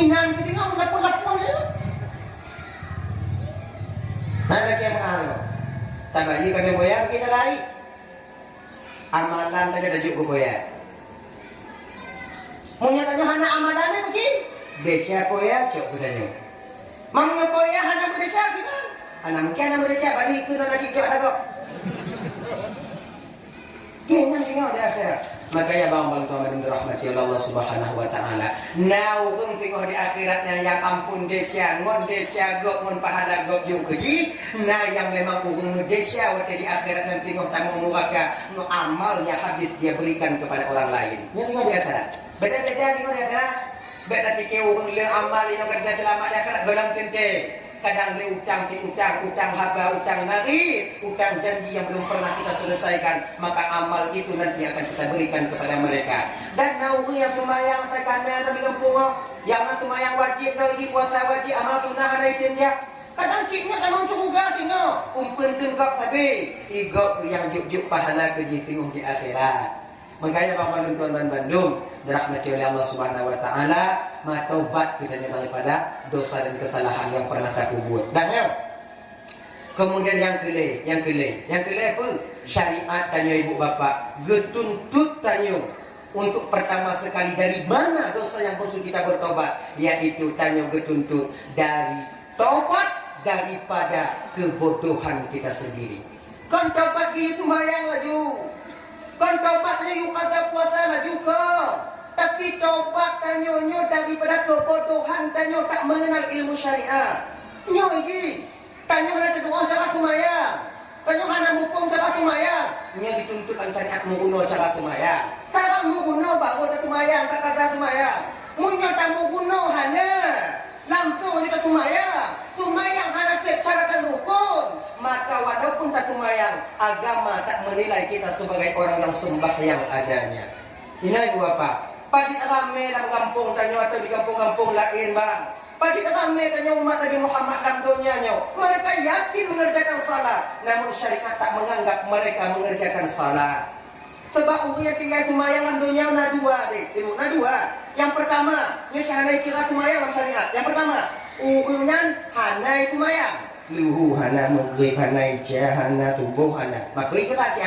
Inan kita nak lapor ni. Ada yang apa? Tambah ini kami boya kita lari. Amalan tanya dah cukup boya. Munya tanya hana amalannya begini. Desa poya cok katanya. Mangnya poya hana desa gimana? Hana mungkin hana desa balik itu nak cok ada kok. Jangan tengok di akhirat. Makanya bang Tuhan dirahmati Allah Subhanahu wa taala. Naung tengok di akhiratnya yang ampun desa, ngon desa gok ngon pahala gok jung keji. Nah yang memang urung desa waktu di akhirat nanti tengok tanggung muraka, no amalnya habis dia berikan kepada orang lain. Yang tengok di akhirat. Beda-beda tengok di akhirat. Baik tapi ke orang le amal yang kerja selamat dah kan gelam tente. kadang le utang haba, utang narid, utang janji yang belum pernah kita selesaikan, maka amal itu nanti akan kita berikan kepada mereka. Dan nauri yang tumayang saya kami di kampung, yang tumayang wajib lagi puasa wajib amal tunah ada izinnya. Kadang ciknya kan juga tengok, kumpulkan kau tapi igok yang juk pahala keji tengok di akhirat. Makanya Bang Tuan Bandung dirahmati oleh Allah Subhanahu wa taala, taubat kita daripada dosa dan kesalahan yang pernah kita buat. Dan kemudian yang kelima apa? Syariat tanya ibu bapa, getuntut tanya untuk pertama sekali dari mana dosa yang perlu kita bertobat, yaitu tanya getuntut dari tobat daripada kebodohan kita sendiri. Kan tobat itu mayang laju. Kan taubatnya yuk kata puasa lah juga. Tapi taubat tanyonyo daripada kebodohan, tanyo tak mengenal ilmu syariat. Nyo iki tanyo ada doa cara tumayang, tanyo hana mupung cara tumayang. Nyo dituntutkan syariat menguno cara tumayang. Cara menguno baru ada tumayang, tak kata tumayang. Munyo tak menguno hana langsung kita tumayang. Tumayang hana cara dan rukun. Maka walaupun tak tumayang, agama tak menilai kita sebagai orang yang sembahyang adanya. Ini ibu bapa, padit rame dalam kampung tanyo atau di kampung-kampung lain bang. Padit rame tanyo umat Nabi Muhammad dalam dunia nyo. Mereka yakin mengerjakan salat, namun syariat tak menganggap mereka mengerjakan salat. Sebab uria tinggal tumayangan dunia na dua deh, ibu na dua. Yang pertama, nyo hanai kira tumayang dalam syariat. Yang pertama, urunan hanai tumayang. Luhu hana maghrib hana isya hana subuh hana maghrib kita cik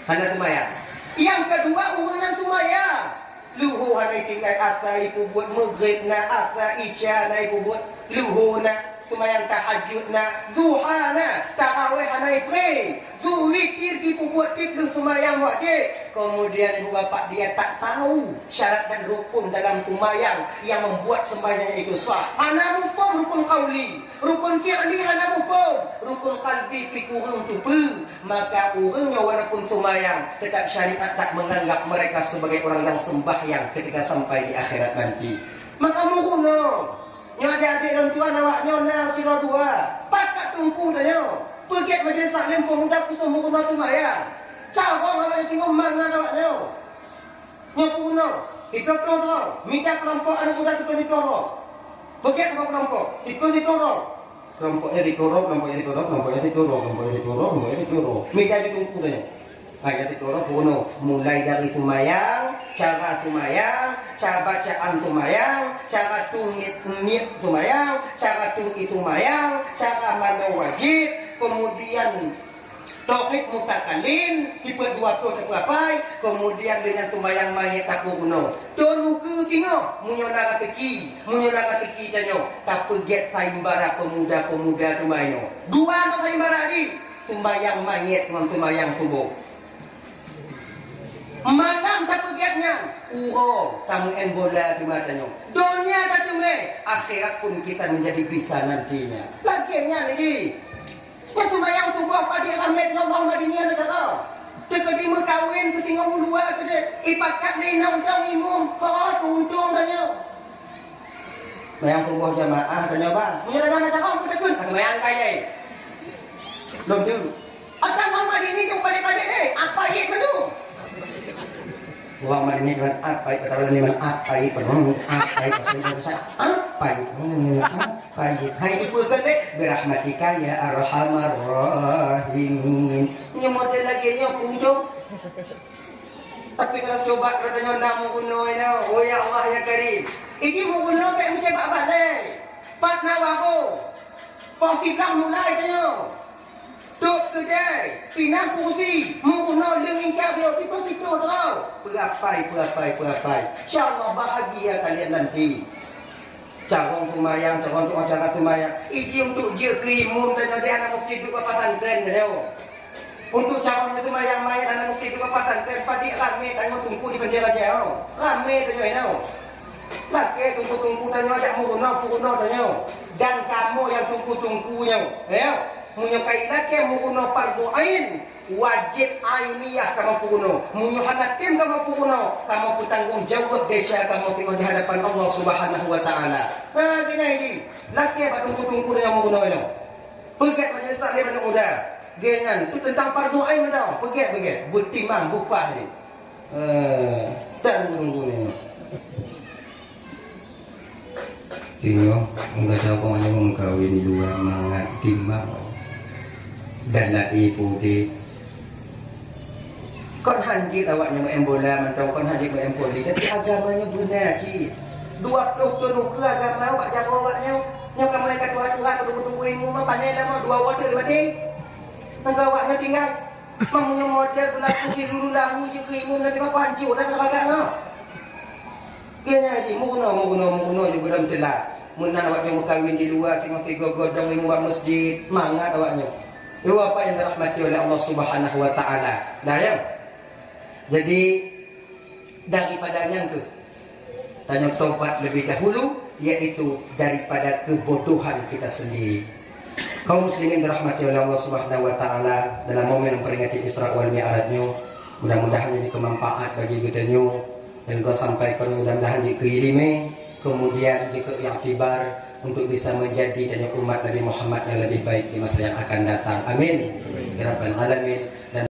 hana tumayang. Yang kedua urunan tumayang. Luhu hana tinggal asa ibu buat maghrib na asa isya na ibu buat luhu na tumayang tahajud na duha na tarawih hana pray witir ibu buat tidur tumayang wajib. Kemudian ibu bapak dia tak tahu syarat dan rukun dalam tumayang yang membuat sembahyangnya itu sah. Hana mupung rukun qauli, rukun fi'li hana mupung, rukun qalbi pikurung tupu. Maka urangnya walaupun tumayang, tetap syariat tak menganggap mereka sebagai orang yang sembahyang ketika sampai di akhirat nanti. Maka muhuno nyo adik dan tuan awaknya na sira dua pakat tungku tanyo pergi majlis taklim pemuda kutu muhuno tumayang. Cawang awaknya tinggal mana awaknya nyo puno Dipotong, minta kelompok anu sudah seperti toro. Begitu kelompok, seperti toro. Kelompoknya ditoro, kelompoknya ditoro, kelompoknya ditoro, kelompoknya ditoro, kelompoknya ditoro. Minta ditunggu deh. Ayat ditoro puno, mulai dari tumayang, cara bacaan tumayang, cara tungit tumayang, cara tungi tumayang, cara mana wajib, kemudian tauhid mutakalim, tipe 20 tercapai, kemudian dengan tumayang mayat tak kuno. Tolu ke tengok, munyona teki tanyo, tak peget saimbara pemuda-pemuda tumayno. Dua atau saimbara lagi, tumayang mayat dengan tumayang subuh. Malam tak pegetnya, tamu en bola di matanya. Dunia tak tunai, akhirat pun kita menjadi bisa nantinya. Laginya nih. Ya sembahyang subuh padi ramai dengan orang Madinah na sana. Tekadi kawin ke tinggal ulua ke de. Ipakat ni nang imum, untung tanya. Sembahyang subuh jamaah tanya bang. Punya dagang sana pun tekun. Sembahyang kaya. Belum tu. Atang orang Madinah tu pada-pada deh. Apa ye betul? Orang Madinah dengan apa? Kata dengan apa? Penuh apa? Hai dipulkan deh berahmatika ya arhamar rahimin. Ini model lagi nya punjung. Tapi kalau coba katanya namu kuno ini, oh ya Allah ya Karim. Ini mau kuno kayak macam apa deh? Pat nawaho. Posiblah mulai tanya. Tuk kedai, pinang kursi, mau kuno lenging kabel tipu-tipu tau. Perapai. InsyaAllah bahagia kalian nanti. Cawang tumayang, cawang tu acara tumayang. Iji untuk je krimun dan dia anak mesti duduk papasan keren dah. Untuk cawang tumayang mayat anak mesti duduk papasan keren. Padi rame tanya tunggu di penjara jauh. Rame tanya ini. Laki tunggu tanya ada muruno tanya. Dan kamu yang tunggu-tunggunya, ya. Menyukai laki muruno fardu ain. Wajib ainiyah kamu puno, munyuhanatim kamu puno, kamu bertanggung jawab desa kamu tengok di hadapan Allah Subhanahu wa taala. Nah, gini. Laki apa tunggu-tunggu yang mau guna ini. Pegat majelis taklim anak muda. Gengan tu tentang fardu ain dah. Pegat. Bertimbang bupah ni. Tak tunggu ni. Tengok, enggak tahu kau yang kawin di luar mangat timbang. Dan lagi putih. Kon hanjit awaknya main bola, mentau kon hanjit main poli. Tapi agamanya benar cik. 20 ke agama awak jaga awaknya. Yang kamu mereka Tuhan tunggu ilmu mah pandai lah mah 2 water bading. Maka awaknya tinggal mamunya model berlaku di dulu lahu je ke ilmu nanti apa hancur dah agaknya. Kayaknya cik mau guna je beram telah. Menang awaknya mau kahwin di luar tengok godong ilmu masjid, mangat awaknya. Itu apa yang dirahmati oleh Allah Subhanahu wa taala. Dah ya. Jadi daripadanya tu tanya taubat lebih dahulu, yaitu daripada kebodohan kita sendiri. Kaum muslimin dirahmati oleh Allah Subhanahu wa taala, dalam momen memperingati Isra wal Mi'rajnya, mudah-mudahan jadi kemanfaat bagi kita nyu dan kau sampaikan mudah-mudahan jadi keilime, kemudian jika i'tibar untuk bisa menjadi dan umat Nabi Muhammad yang lebih baik di masa yang akan datang. Amin. Ya rabbal alamin.